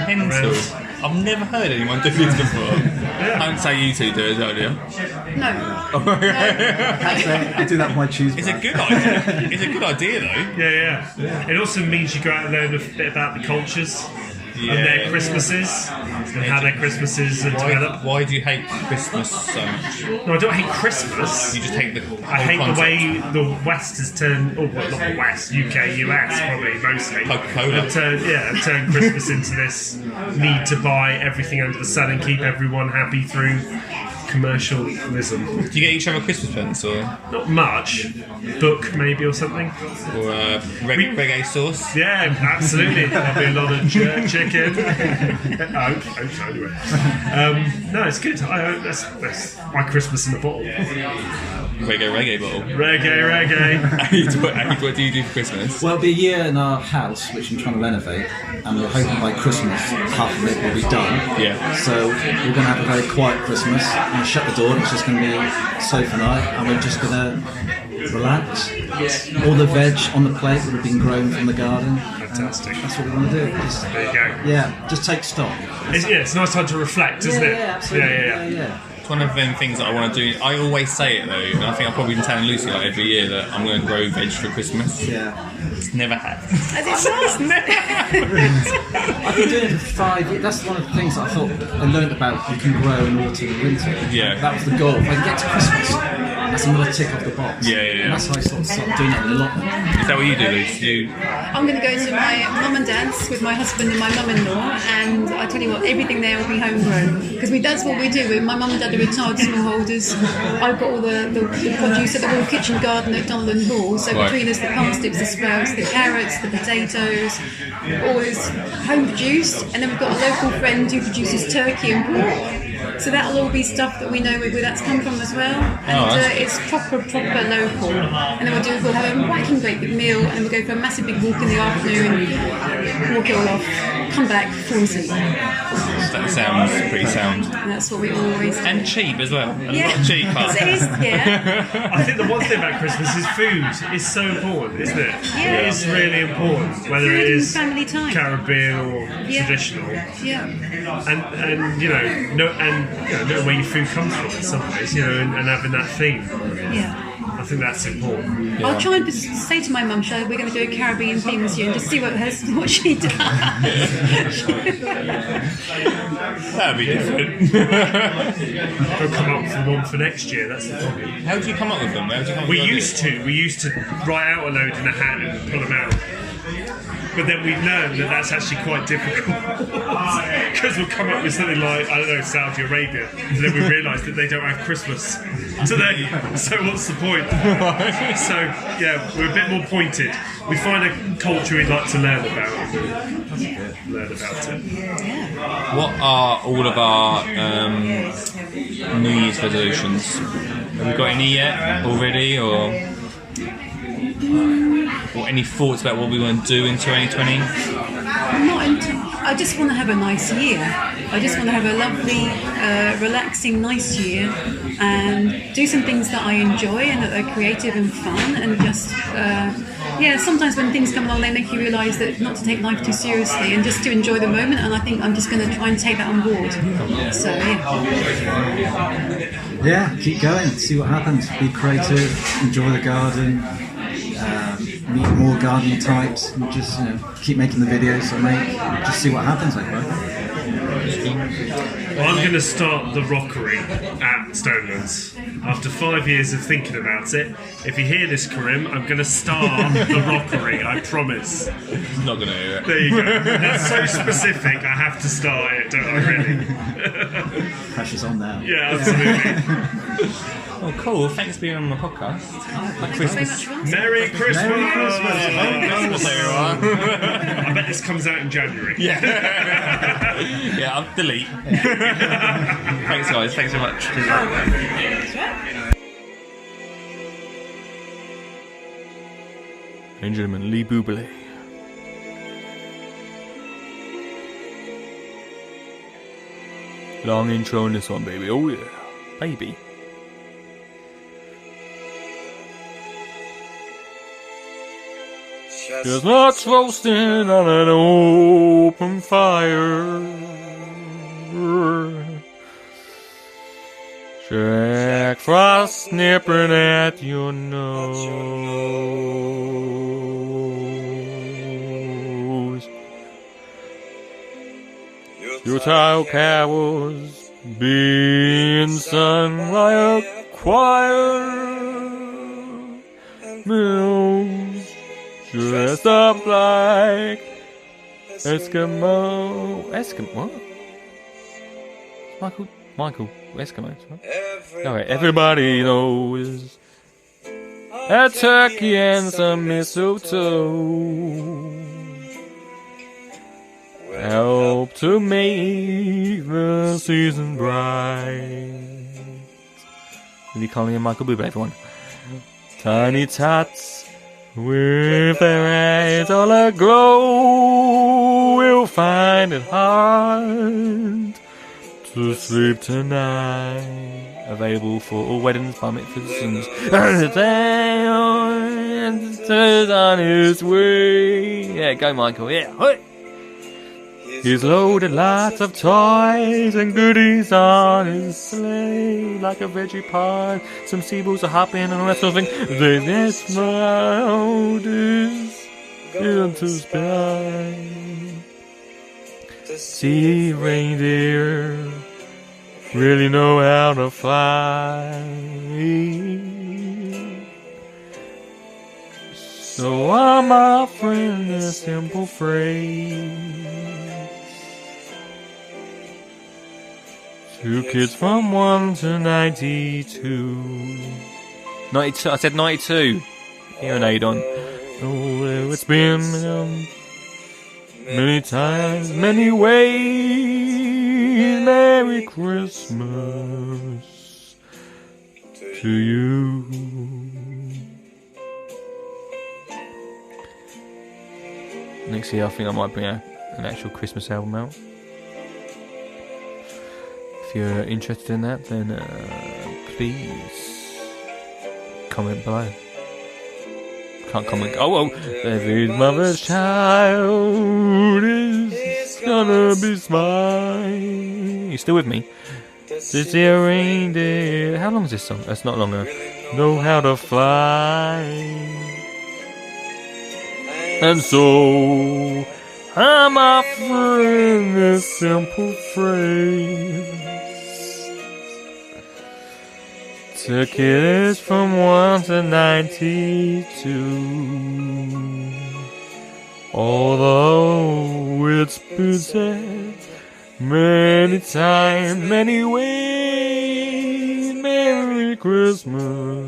Mental. I've never heard anyone do this before. I don't say you two do it, don't you? No. I do that with my cheese. It's a good idea. It's a good idea, though. Yeah. It also means you go out and learn a bit about the cultures and their Christmases and how their Christmases are developed. Why do you hate Christmas so much? No, I don't hate Christmas. You just hate the whole I hate concept. the way the West has turned, well, not the West, UK, US probably mostly. Coca-Cola. Have turned Christmas into this need to buy everything under the sun and keep everyone happy through commercialism. Do you get each other Christmas presents or Not much. Book maybe or something. reggae sauce? Yeah, absolutely. There'll be a lot of jerk chicken. I hope so anyway. No, it's good. That's my Christmas in the bottle. Reggae bottle. Reggae. What do you do for Christmas? Well, it'll be a year in our house, which I'm trying to renovate, and we're hoping by Christmas half of it will be done. Yeah. So we're going to have a very quiet Christmas. I'm going to shut the door, and it's just going to be sofa night, and we're just going to relax. All the veg on the plate would have been grown from the garden. Fantastic. That's what we want to do. There you go. Yeah, just take stock. It's a nice time to reflect, isn't it? Yeah, absolutely. Yeah. It's one of them things that I want to do. I always say it though, and I think I've probably been telling Lucy like every year that I'm going to grow veg for Christmas. Yeah. It's never happened. I've been doing it for 5 years. That's one of the things that I thought I learned about. You can grow in autumn and winter. Yeah. That was the goal. If I can get to Christmas, that's another tick off the box. Yeah. And that's how I sort of started doing that a lot. Is that what you do, Lucy? I'm going to go to my mum and dad's with my husband and my mum-in-law, and I tell you what, everything there will be homegrown. Because that's what we do. My mum and dad are retired smallholders. I've got all the produce at the Royal Kitchen Garden at Donlan Hall. So between us, the parsnips, the sprouts, the carrots, the potatoes, all is home produced. And then we've got a local friend who produces turkey and pork. So that'll all be stuff that we know where that's come from as well. And it's proper local. And then we'll have a whacking great big meal, and then we'll go for a massive big walk in the afternoon, walk it all off, come back, fall asleep. That sounds pretty sound. And that's what we always do. And cheap as well. A Yeah. lot cheaper. It is, yeah. I think the one thing about Christmas is food. It's so important, isn't it? Yeah. It is really important, whether Food it and is family time. Caribbean or Yeah. traditional. Yeah. And know where your food comes from in some ways, and having that theme. Yeah. I think that's important. I'll try and say to my mum, we're going to do a Caribbean theme this year and just see what she does. That'd be different. We'll come up with one for next year. That's the problem. How do you come up with them? We used to write out a load in a hat and pull them out. But then we've learned that that's actually quite difficult because we'll come up with something like, I don't know, Saudi Arabia, and then we realise that they don't have Christmas today, so what's the point? So yeah, we're a bit more pointed. We find a culture we'd like to learn about it. What are all of our New Year's resolutions? Have we got any yet already, or any thoughts about what we want to do in 2020? I just want to have a nice year. I just want to have a lovely, relaxing, nice year and do some things that I enjoy and that are creative and fun, and just, sometimes when things come along, they make you realise that not to take life too seriously and just to enjoy the moment, and I think I'm just going to try and take that on board. So, Yeah, keep going, see what happens, be creative, enjoy the garden, meet more gardening types, and just keep making the videos I make, just see what happens, I suppose. Well, I'm going to start the rockery at Stonelands. After 5 years of thinking about it, if you hear this, Karim, I'm going to start the rockery, I promise. He's not going to hear it. There you go. That's so specific, I have to start it, don't I, really? Pressure's on now. Yeah, absolutely. Oh, cool. Thanks for being on the podcast. thanks very much for asking. Merry Christmas! Merry Christmas! I bet this comes out in January. Yeah, I'll delete. Thanks, guys. Thanks so much. Ladies and gentlemen, Lee Bublé. Long intro in this one, baby. Oh, yeah. Baby. Chestnuts roasting on an open fire. Jack Frost nipping at your nose. Your tile cows being sung by a choir. Mills dressed up like Eskimo. What? Michael Eskimo. Alright, everybody knows a turkey and some mistletoe help to make the season bright. Lee Connelly and Michael Bublé, everyone. Tiny tots with their eyes all aglow will find it hard to sleep tonight. Available for all weddings, bar mitzvahs, and on his way. Yeah, go Michael. Yeah. He's loaded lots of toys and goodies on his sleigh, like a veggie pie, some seaballs are hopping and all that sort of thing. They get smiled into sky. See reindeer really know how to fly. So I'm offering a simple phrase to kids from 1 to 92. 92, I said 92. Here and Adon. Oh, it's been many times, many ways. Merry Christmas to you. Next year I think I might bring an actual Christmas album out. If you're interested in that, then please comment below. Can't comment. Oh, every mother's child is gonna be mine. You still with me? This here reindeer. How long is this song? That's not long enough. Know how to fly. And so I'm offering this simple phrase to kids from 1 to 92. Although it's been said many times, many ways, Merry Christmas,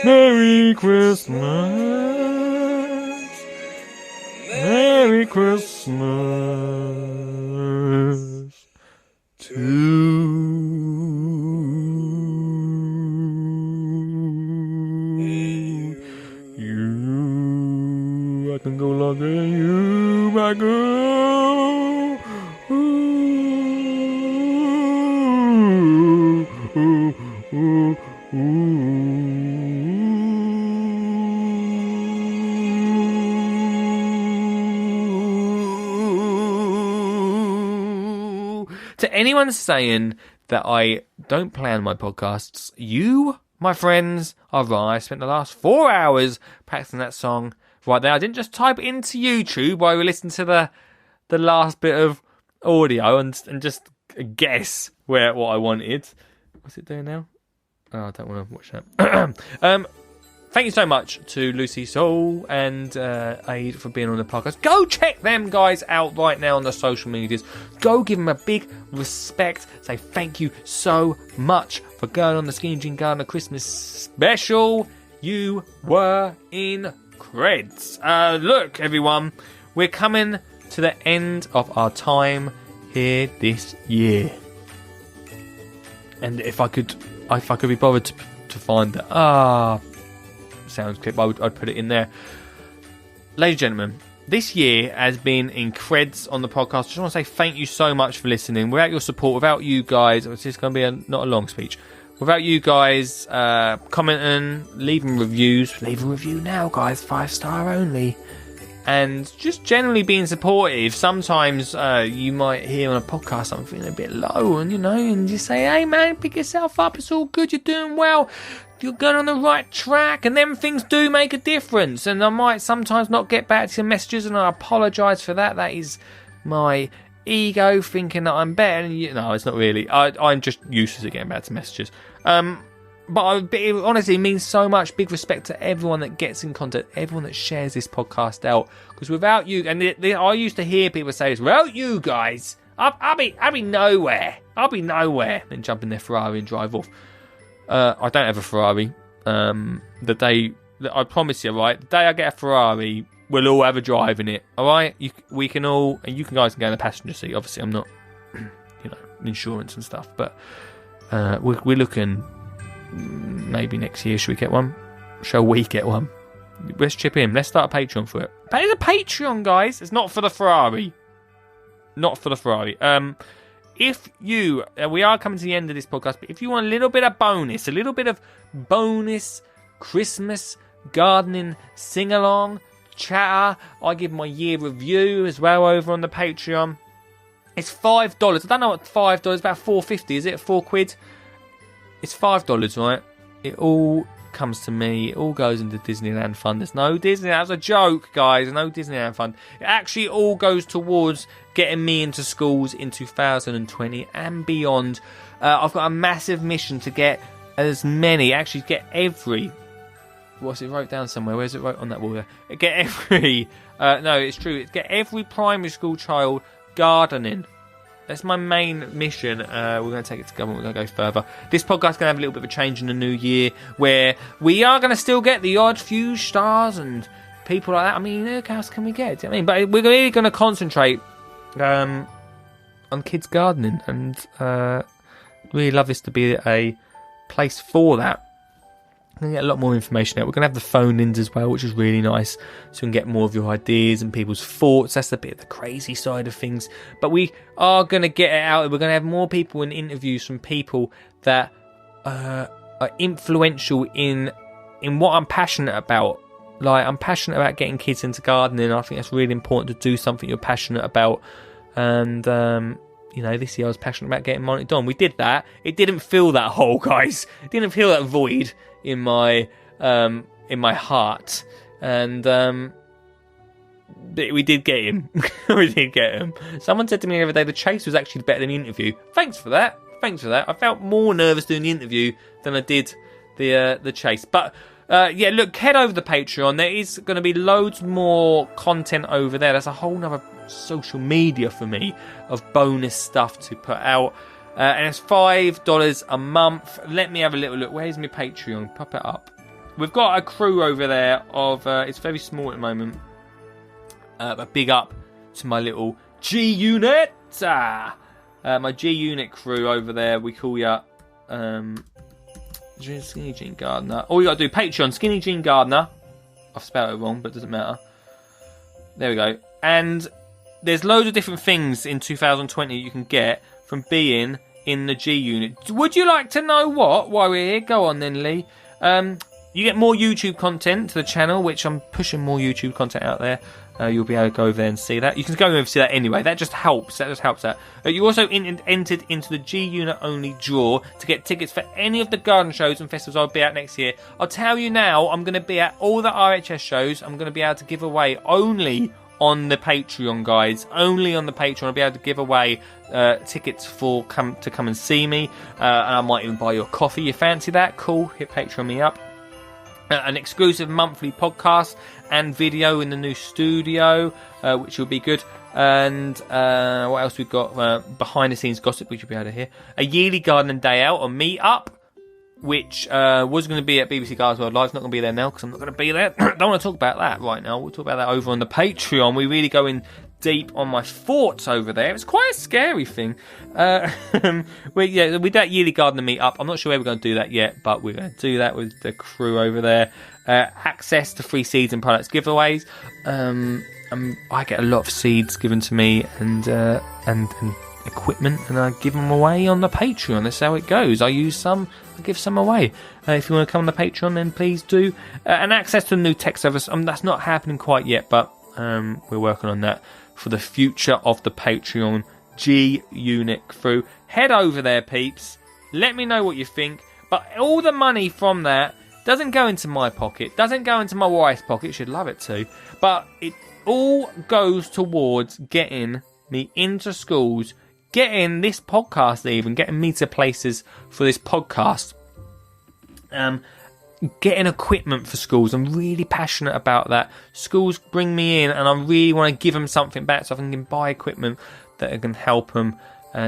Merry Christmas, Merry Christmas to you. I can go longer than you, my girl. Ooh. To anyone saying that I don't plan my podcasts, you, my friends, are right. I spent the last 4 hours practicing that song right there. I didn't just type it into YouTube while we listened to the last bit of audio and just guess what I wanted. What's it doing now? Oh, I don't want to watch that. Thank you so much to Lucy, Saul, and Aid for being on the podcast. Go check them guys out right now on the social medias. Go give them a big respect. Say thank you so much for going on the Skinny Jean Gardener Christmas special. You were in creds. Look, everyone, we're coming to the end of our time here this year. And if I could be bothered to find the sounds clip, I'd put it in there. Ladies and gentlemen, this year has been in creds on the podcast. I just want to say thank you so much for listening. Without your support, without you guys, it's just going to be not a long speech. Without you guys commenting, leaving reviews, leave a review now, guys, 5-star only. And just generally being supportive. Sometimes you might hear on a podcast I'm feeling a bit low, and and you say, hey man, pick yourself up, it's all good, you're doing well, you're going on the right track, and then things do make a difference. And I might sometimes not get back to your messages, and I apologise for that. That is my ego thinking that I'm better than you. No, it's not really. I'm just useless at getting back to messages. But it honestly means so much. Big respect to everyone that gets in contact, everyone that shares this podcast out. Because without you, and I used to hear people say this, without you guys, I'll be nowhere. I'll be nowhere. Then jump in their Ferrari and drive off. I don't have a Ferrari. The day, I promise you, right? The day I get a Ferrari, we'll all have a drive in it. All right? We can all, and you guys can go in the passenger seat. Obviously, I'm not, insurance and stuff. But we're looking. Maybe next year, should we get one? Shall we get one? Let's chip in. Let's start a Patreon for it. Pay the Patreon, guys. It's not for the Ferrari. Not for the Ferrari. If you... we are coming to the end of this podcast, but if you want a little bit of bonus Christmas gardening sing-along, chatter, I give my year review as well over on the Patreon. It's $5. I don't know what $5 is, about $4.50, is it? £4? It's $5, right? It all comes to me. It all goes into Disneyland Fund. There's no Disneyland. That was a joke, guys. No Disneyland Fund. It actually all goes towards getting me into schools in 2020 and beyond. I've got a massive mission to get as many, actually get every... What's it wrote down somewhere? Where's it wrote on that wall there? Get every... no, it's true. Get every primary school child gardening. That's my main mission. We're going to take it to government. We're going to go further. This podcast is going to have a little bit of a change in the new year, where we are going to still get the odd few stars and people like that. I mean, who else can we get? I mean, but we're really going to concentrate on kids gardening, and really love this to be a place for that. We're going to get a lot more information out. We're going to have the phone-ins as well, which is really nice, so we can get more of your ideas and people's thoughts. That's a bit of the crazy side of things. But we are going to get it out. We're going to have more people and interviews from people that are influential in what I'm passionate about. Like, I'm passionate about getting kids into gardening. I think that's really important to do something you're passionate about. And, this year I was passionate about getting monitored on. We did that. It didn't fill that hole, guys. It didn't fill that void in my heart, and we did get him. We did get him. Someone said to me the other day the chase was actually better than the interview. Thanks for that. I felt more nervous doing the interview than I did the chase. But look, head over the Patreon. There is going to be loads more content over there. That's a whole nother social media for me of bonus stuff to put out. And it's $5 a month. Let me have a little look. Where's my Patreon? Pop it up. We've got a crew over there of... it's very small at the moment. But big up to my little G-Unit. My G-Unit crew over there. We call you... Skinny Jean Gardener. All you got to do, Patreon, Skinny Jean Gardener. I've spelled it wrong, but it doesn't matter. There we go. And there's loads of different things in 2020 you can get from being in the G Unit. Would you like to know what? While we're here, go on then, Lee. You get more YouTube content to the channel, which I'm pushing more YouTube content out there. You'll be able to go over there and see that. You can go over and see that anyway. That just helps. You also entered into the G Unit only draw to get tickets for any of the garden shows and festivals I'll be at next year. I'll tell you now, I'm going to be at all the RHS shows. I'm going to be able to give away only on the Patreon, guys. Only on the Patreon. I'll be able to give away tickets to come and see me. And I might even buy you a coffee. You fancy that? Cool. Hit Patreon me up. An exclusive monthly podcast and video in the new studio, which will be good. And what else we've got? Behind the scenes gossip, which you'll be able to hear. A yearly garden day out or meet up, which was going to be at BBC Gardens World Live. It's not going to be there now because I'm not going to be there. Don't want to talk about that right now. We'll talk about that over on the Patreon. We really go in deep on my thoughts over there. It's quite a scary thing. We that yearly gardener meet up. I'm not sure where we're going to do that yet, but we're going to do that with the crew over there. Access to free seeds and products giveaways. I get a lot of seeds given to me and equipment, and I give them away on the Patreon. That's how it goes. I use some, I give some away. If you want to come on the Patreon, then please do. And access to the new tech service. That's not happening quite yet, but we're working on that for the future of the Patreon G Unit crew. Head over there, peeps. Let me know what you think. But all the money from that doesn't go into my pocket, doesn't go into my wife's pocket. She'd love it too. But it all goes towards getting me into schools, getting this podcast even, getting me to places for this podcast. Getting equipment for schools. I'm really passionate about that. Schools bring me in and I really want to give them something back so I can buy equipment that can help them.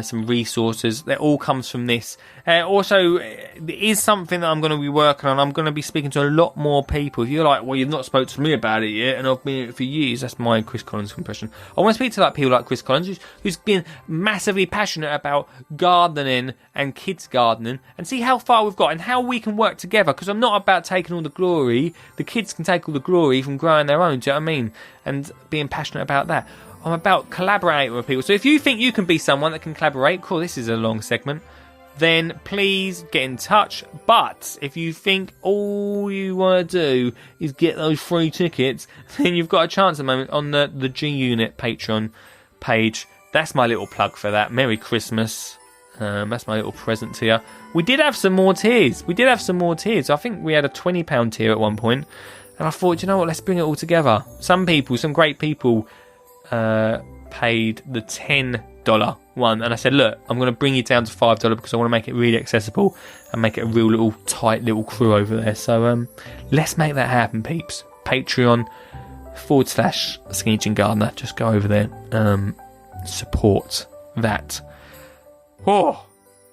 Some resources that all comes from this. Also, it is something that I'm going to be working on. I'm going to be speaking to a lot more people. If you're like, well, you've not spoke to me about it yet, and I've been in it for years. That's my Chris Collins impression. I want to speak to people like Chris Collins, who's been massively passionate about gardening and kids gardening, and see how far we've got and how we can work together. Because I'm not about taking all the glory. The kids can take all the glory from growing their own. Do you know what I mean? And being passionate about that. I'm about collaborating with people. So if you think you can be someone that can collaborate, cool, this is a long segment, then please get in touch. But if you think all you want to do is get those free tickets, then you've got a chance at the moment on the G Unit Patreon page. That's my little plug for that. Merry Christmas. That's my little present to you. We did have some more tiers. I think we had a £20 tier at one point. And I thought, you know what, let's bring it all together. Some great people paid the $10 one, and I said, look, I'm going to bring you down to $5 because I want to make it really accessible and make it a real little tight little crew over there. So let's make that happen, peeps. Patreon/Skinny Jean Gardener. Just go over there, support that. Oh,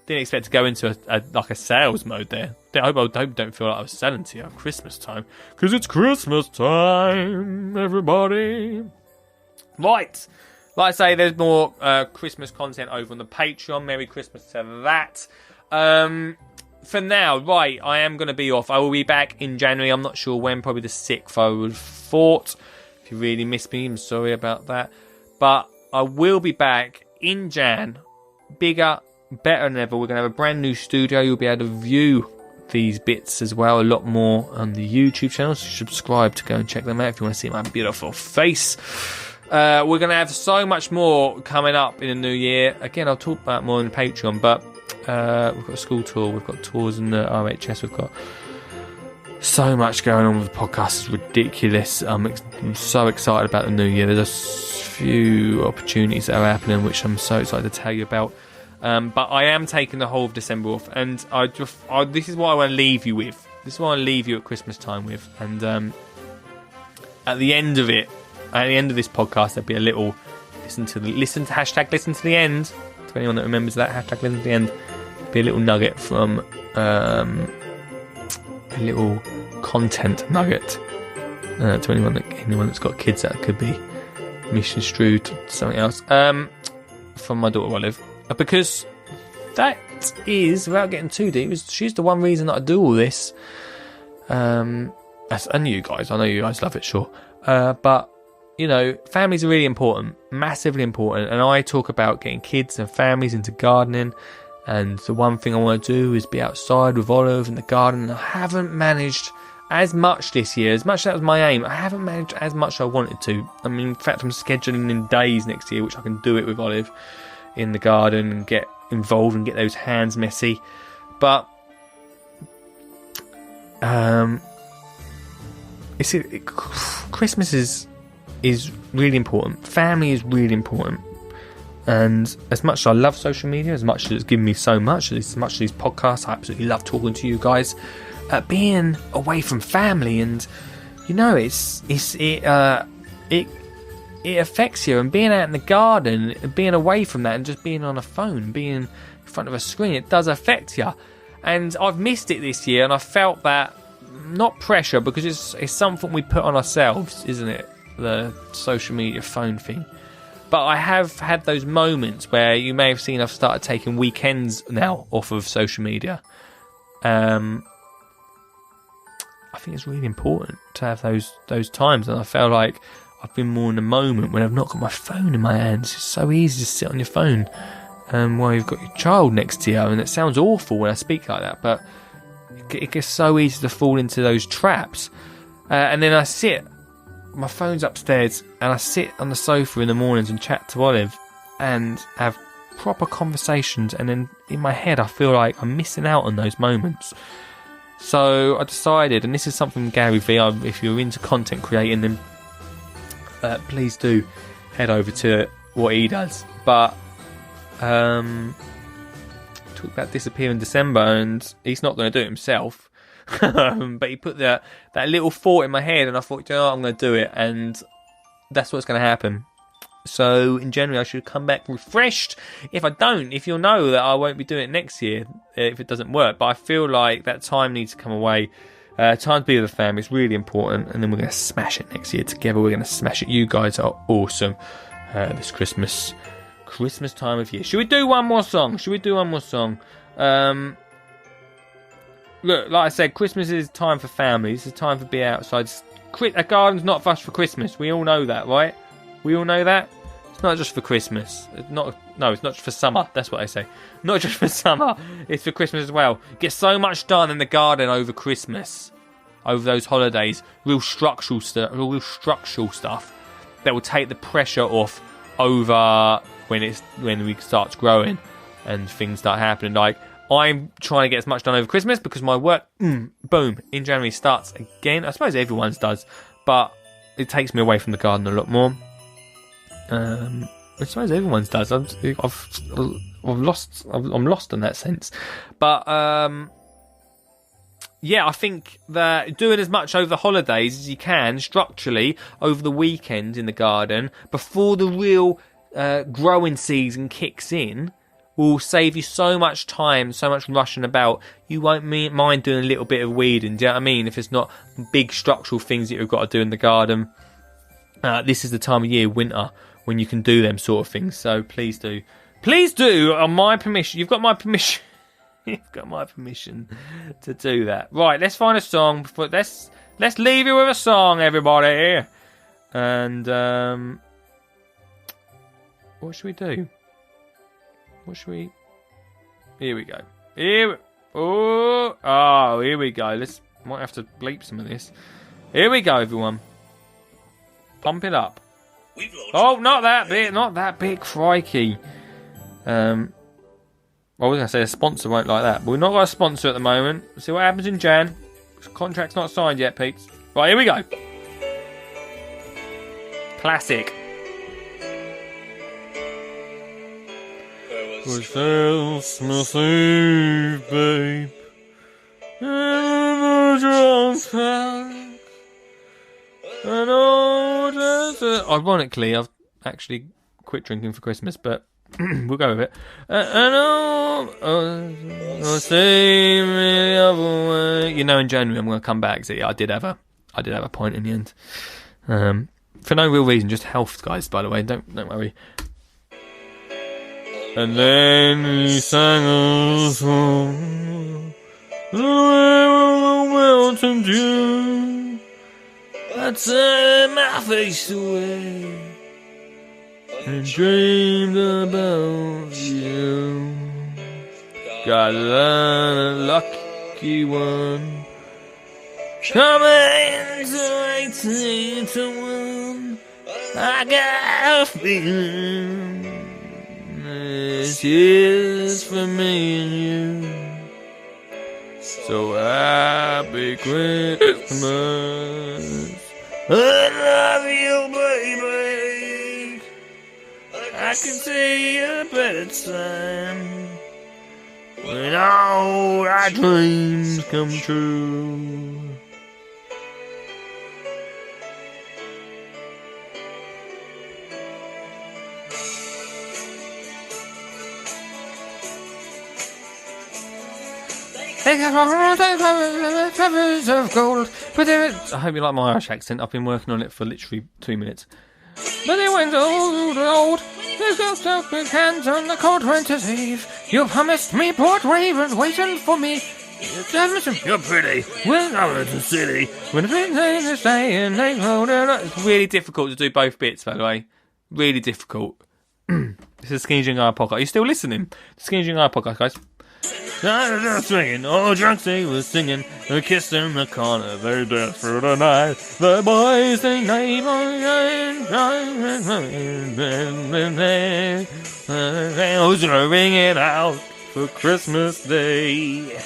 didn't expect to go into a sales mode there. I hope don't feel like I was selling to you at Christmas time, because it's Christmas time, everybody. Right, like I say, there's more Christmas content over on the Patreon. Merry Christmas to that. For now, right, I am going to be off. I will be back in January. I'm not sure when, probably the 6th, I would have thought. If you really miss me, I'm sorry about that. But I will be back in Jan. Bigger, better than ever. We're going to have a brand new studio. You'll be able to view these bits as well, a lot more on the YouTube channel. So subscribe to go and check them out if you want to see my beautiful face. We're going to have so much more coming up in the new year. Again, I'll talk about more on the Patreon, but we've got a school tour, we've got tours in the RHS, we've got so much going on with the podcast. It's ridiculous. I'm so excited about the new year. There's a few opportunities that are happening which I'm so excited to tell you about. But I am taking the whole of December off, and this is what I want to leave you with. This is what I want to leave you at Christmas time with. And at the end of it, at the end of this podcast, there'll be a little listen to the end. To anyone that remembers that, hashtag listen to the end. There'll be a little nugget from a little content nugget to anyone that's got kids that could be misconstrued to something else. From my daughter Olive, because that is, without getting too deep, she's the one reason that I do all this. And you guys, I know you guys love it, sure, but you know, families are really important, massively important, and I talk about getting kids and families into gardening, and the one thing I want to do is be outside with Olive in the garden, and I haven't managed as much this year, as much as that was my aim. I haven't managed as much as I wanted to. I mean, in fact, I'm scheduling in days next year, which I can do it with Olive in the garden and get involved and get those hands messy. But Christmas is really important. Family is really important. And as much as I love social media, as much as it's given me so much, as much as these podcasts, I absolutely love talking to you guys. Being away from family, and you know, it affects you. And being out in the garden, being away from that, and just being on a phone, being in front of a screen, it does affect you. And I've missed it this year, and I felt that, not pressure, because it's something we put on ourselves, isn't it? The social media phone thing. But I have had those moments where you may have seen I've started taking weekends now off of social media. I think it's really important to have those times, and I feel like I've been more in the moment when I've not got my phone in my hands. It's so easy to sit on your phone while you've got your child next to you, and it sounds awful when I speak like that, but it gets so easy to fall into those traps. And then I sit, my phone's upstairs, and I sit on the sofa in the mornings and chat to Olive and have proper conversations, and then in my head I feel like I'm missing out on those moments. So I decided, and this is something Gary V, if you're into content creating, then please do head over to what he does. But talk about disappear in December, and he's not going to do it himself. But he put that little thought in my head, and I thought, you know, I'm going to do it, and that's what's going to happen. So in January I should come back refreshed. If I don't, if you'll know that I won't be doing it next year if it doesn't work. But I feel like that time needs to come away. Time to be with the family is really important, and then we're going to smash it next year together. We're going to smash it. You guys are awesome this Christmas time of year. Should we do one more song? Look, like I said, Christmas is time for families. It's time for being outside. A garden's not just for Christmas. We all know that, right? We all know that. It's not just for Christmas. It's not just for summer. That's what I say. Not just for summer. It's for Christmas as well. Get so much done in the garden over Christmas, over those holidays. Real structural stuff that will take the pressure off over when we start growing and things start happening. Like, I'm trying to get as much done over Christmas because my work, boom, in January starts again. I suppose everyone's does, but it takes me away from the garden a lot more. I suppose everyone's does. I'm lost in that sense. But yeah, I think that doing as much over the holidays as you can, structurally, over the weekend in the garden, before the real growing season kicks in, will save you so much time, so much rushing about. You won't mind doing a little bit of weeding, do you know what I mean? If it's not big structural things that you've got to do in the garden. This is the time of year, winter, when you can do them sort of things. So please do, on my permission. You've got my permission. You've got my permission to do that. Right, let's find a song. Let's leave you with a song, everybody. And what should we do? Here we go. Here we go. Might have to bleep some of this. Here we go, everyone. Pump it up. Oh, not that bit, crikey. I was going to say a sponsor won't like that, but we've not got a sponsor at the moment. We'll see what happens in Jan. Contract's not signed yet, Pete. Right, here we go. Classic. Was Christmas Eve, babe, and the drums pack, and all that. Ironically, I've actually quit drinking for Christmas, but we'll go with it. And all same the other way. You know, in January I'm going to come back. So yeah, I did have a point in the end, for no real reason, just health, guys. By the way, don't worry. And then he sang a song, the mountain dew. I turned my face away and dreamed about you. Got a lucky one. Coming to 18 to 1. I got a feeling this is for me and you. So happy Christmas. I love you, baby. I can see a better time when all our dreams come true. Of gold, but I hope you like my Irish accent. I've been working on it for literally 2 minutes. But it went old. There's got stuff with hands on the cold winter's eve. You promised me port ravens waiting for me. You're pretty. When I was in the city, when the big thing is saying they hold it up. It's really difficult to do both bits, by the way. Really difficult. This is Skinny Jean Guy podcast. Are you still listening? Skinny Jean Guy podcast, guys. Swinging, all drunk they was singing, we kissed in the corner, they danced through the night. The boys they bells are ringing out for Christmas Day.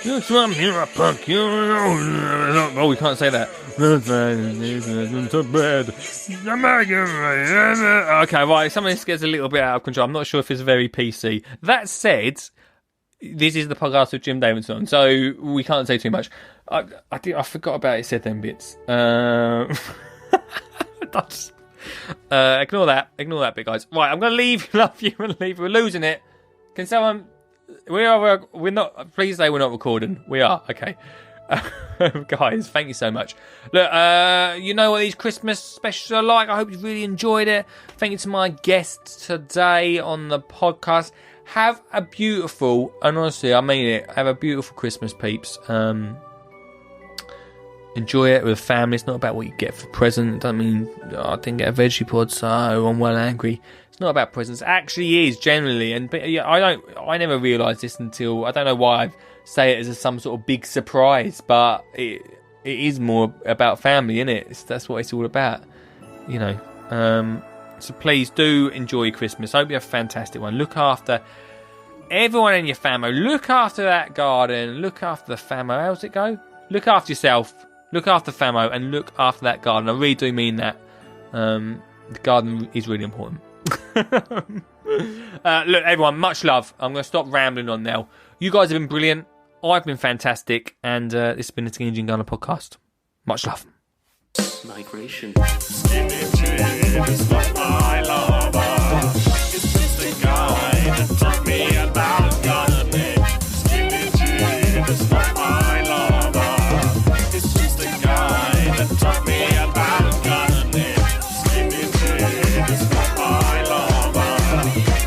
You're you're a punk, oh, we can't say that. Okay, right, some of this gets a little bit out of control. I'm not sure if it's very PC. That said, this is the podcast with Jim Davidson, so we can't say too much. I forgot about it said them bits. Ignore that bit, guys. Right, I'm going to love you and leave you. We're losing it. Can someone... We're not. Please say we're not recording. We are. Okay, guys. Thank you so much. Look, you know what these Christmas specials are like. I hope you really enjoyed it. Thank you to my guests today on the podcast. Have a beautiful, and honestly, I mean it. Have a beautiful Christmas, peeps. Enjoy it with family. It's not about what you get for present. It doesn't mean I didn't get a veggie pod, so I'm well angry. It's not about presents. It actually is generally, and I never realised this until I don't know why I say it as some sort of big surprise, but it is more about family, isn't it? That's what it's all about, you know. So please do enjoy Christmas. I hope you have a fantastic one. Look after everyone in your family. Look after that garden. Look after the famo. How's it go? Look after yourself. Look after famo, and look after that garden. I really do mean that. The garden is really important. Look, everyone, much love. I'm going to stop rambling on now. You guys have been brilliant. I've been fantastic, and this has been the Skinny Jean Gunner podcast. Much love. Migration. Skinny Jean is not my lover. It's just a guy that taught me about gardening. Skinny Jean is not my lover. It's just a guy that taught me about gardening. Skinny Jean is not my lover.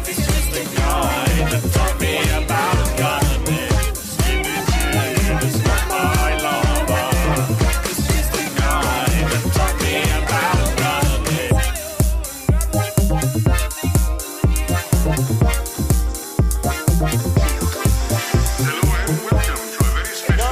It's just a guy that taught me about gardening. Skinny Jean is not my lover. It's just a guy that taught me about gardening. Hello and welcome to a very special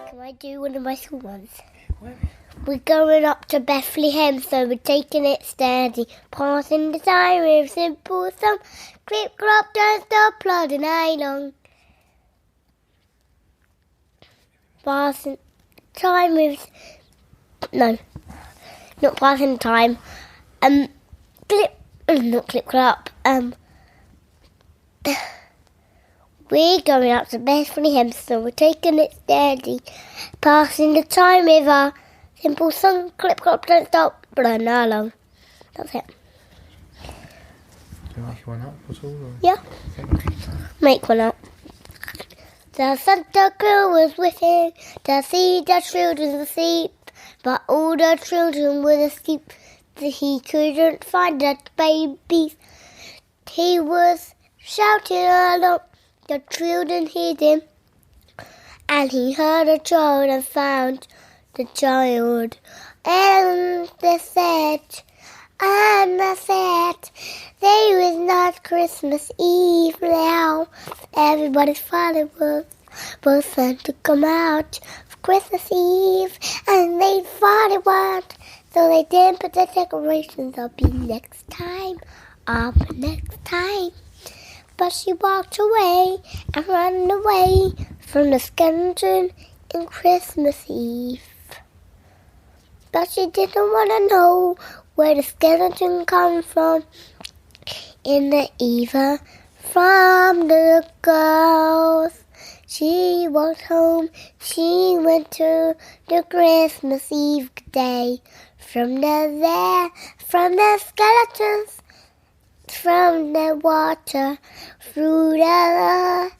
Can I do one of my school ones? We're going up to Bethlehem, so we're taking it steady. Passing the time with simple song. Clip, clop, don't stop, plodding along. Passing time with... No, not passing time. Not clip, clop. We're going up to Bethlehem, so we're taking it steady. Passing the time with our simple song. Clip, clop, don't stop, plodding along. That's it. Do you make one up at all? Or? Yeah. Make one up. The Santa Claus was with him to see the children asleep, but all the children were asleep. He couldn't find the babies. He was shouting along. The children heard him, and he heard a child and found the child. And they said, there is not Christmas Eve now. Everybody's fireworks for Santa come out for Christmas Eve, and they fireworks, so they didn't put the decorations up next time. But she walked away and ran away from the skeleton in Christmas Eve. But she didn't want to know where the skeleton come from in the either from the girls. She walked home, she went to the Christmas Eve day. From the skeletons, from the water, through the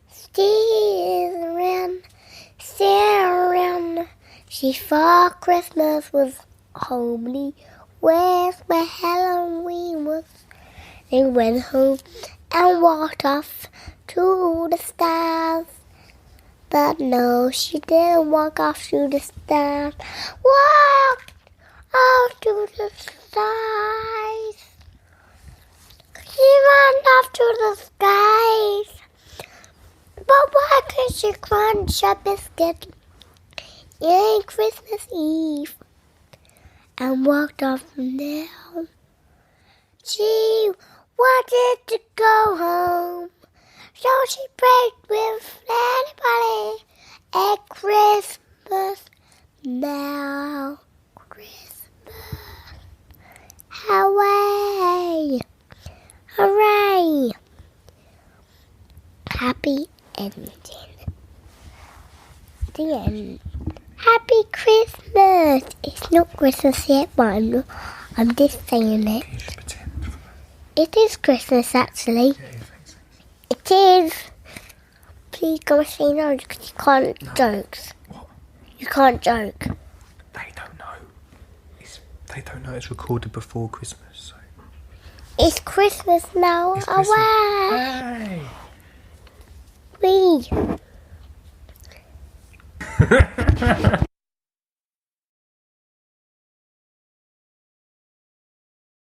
steering. She thought Christmas was homely, where Halloween was. They went home and walked off to the stars. But no, she didn't walk off to the stars. Walked off to the skies. She ran off to the skies. But why could she crunch a biscuit in Christmas Eve and walked off from there? She wanted to go home, so she prayed with anybody at Christmas now. Christmas. Hooray! Hooray! Happy ending. The end. Happy Christmas! It's not Christmas yet, but I'm just saying it. It is Christmas, actually. It is. Please don't say no, because you can't joke. What? You can't joke. They don't know. They don't know it's recorded before Christmas. So. It's Christmas now. It's Christmas. Away! Hey! We.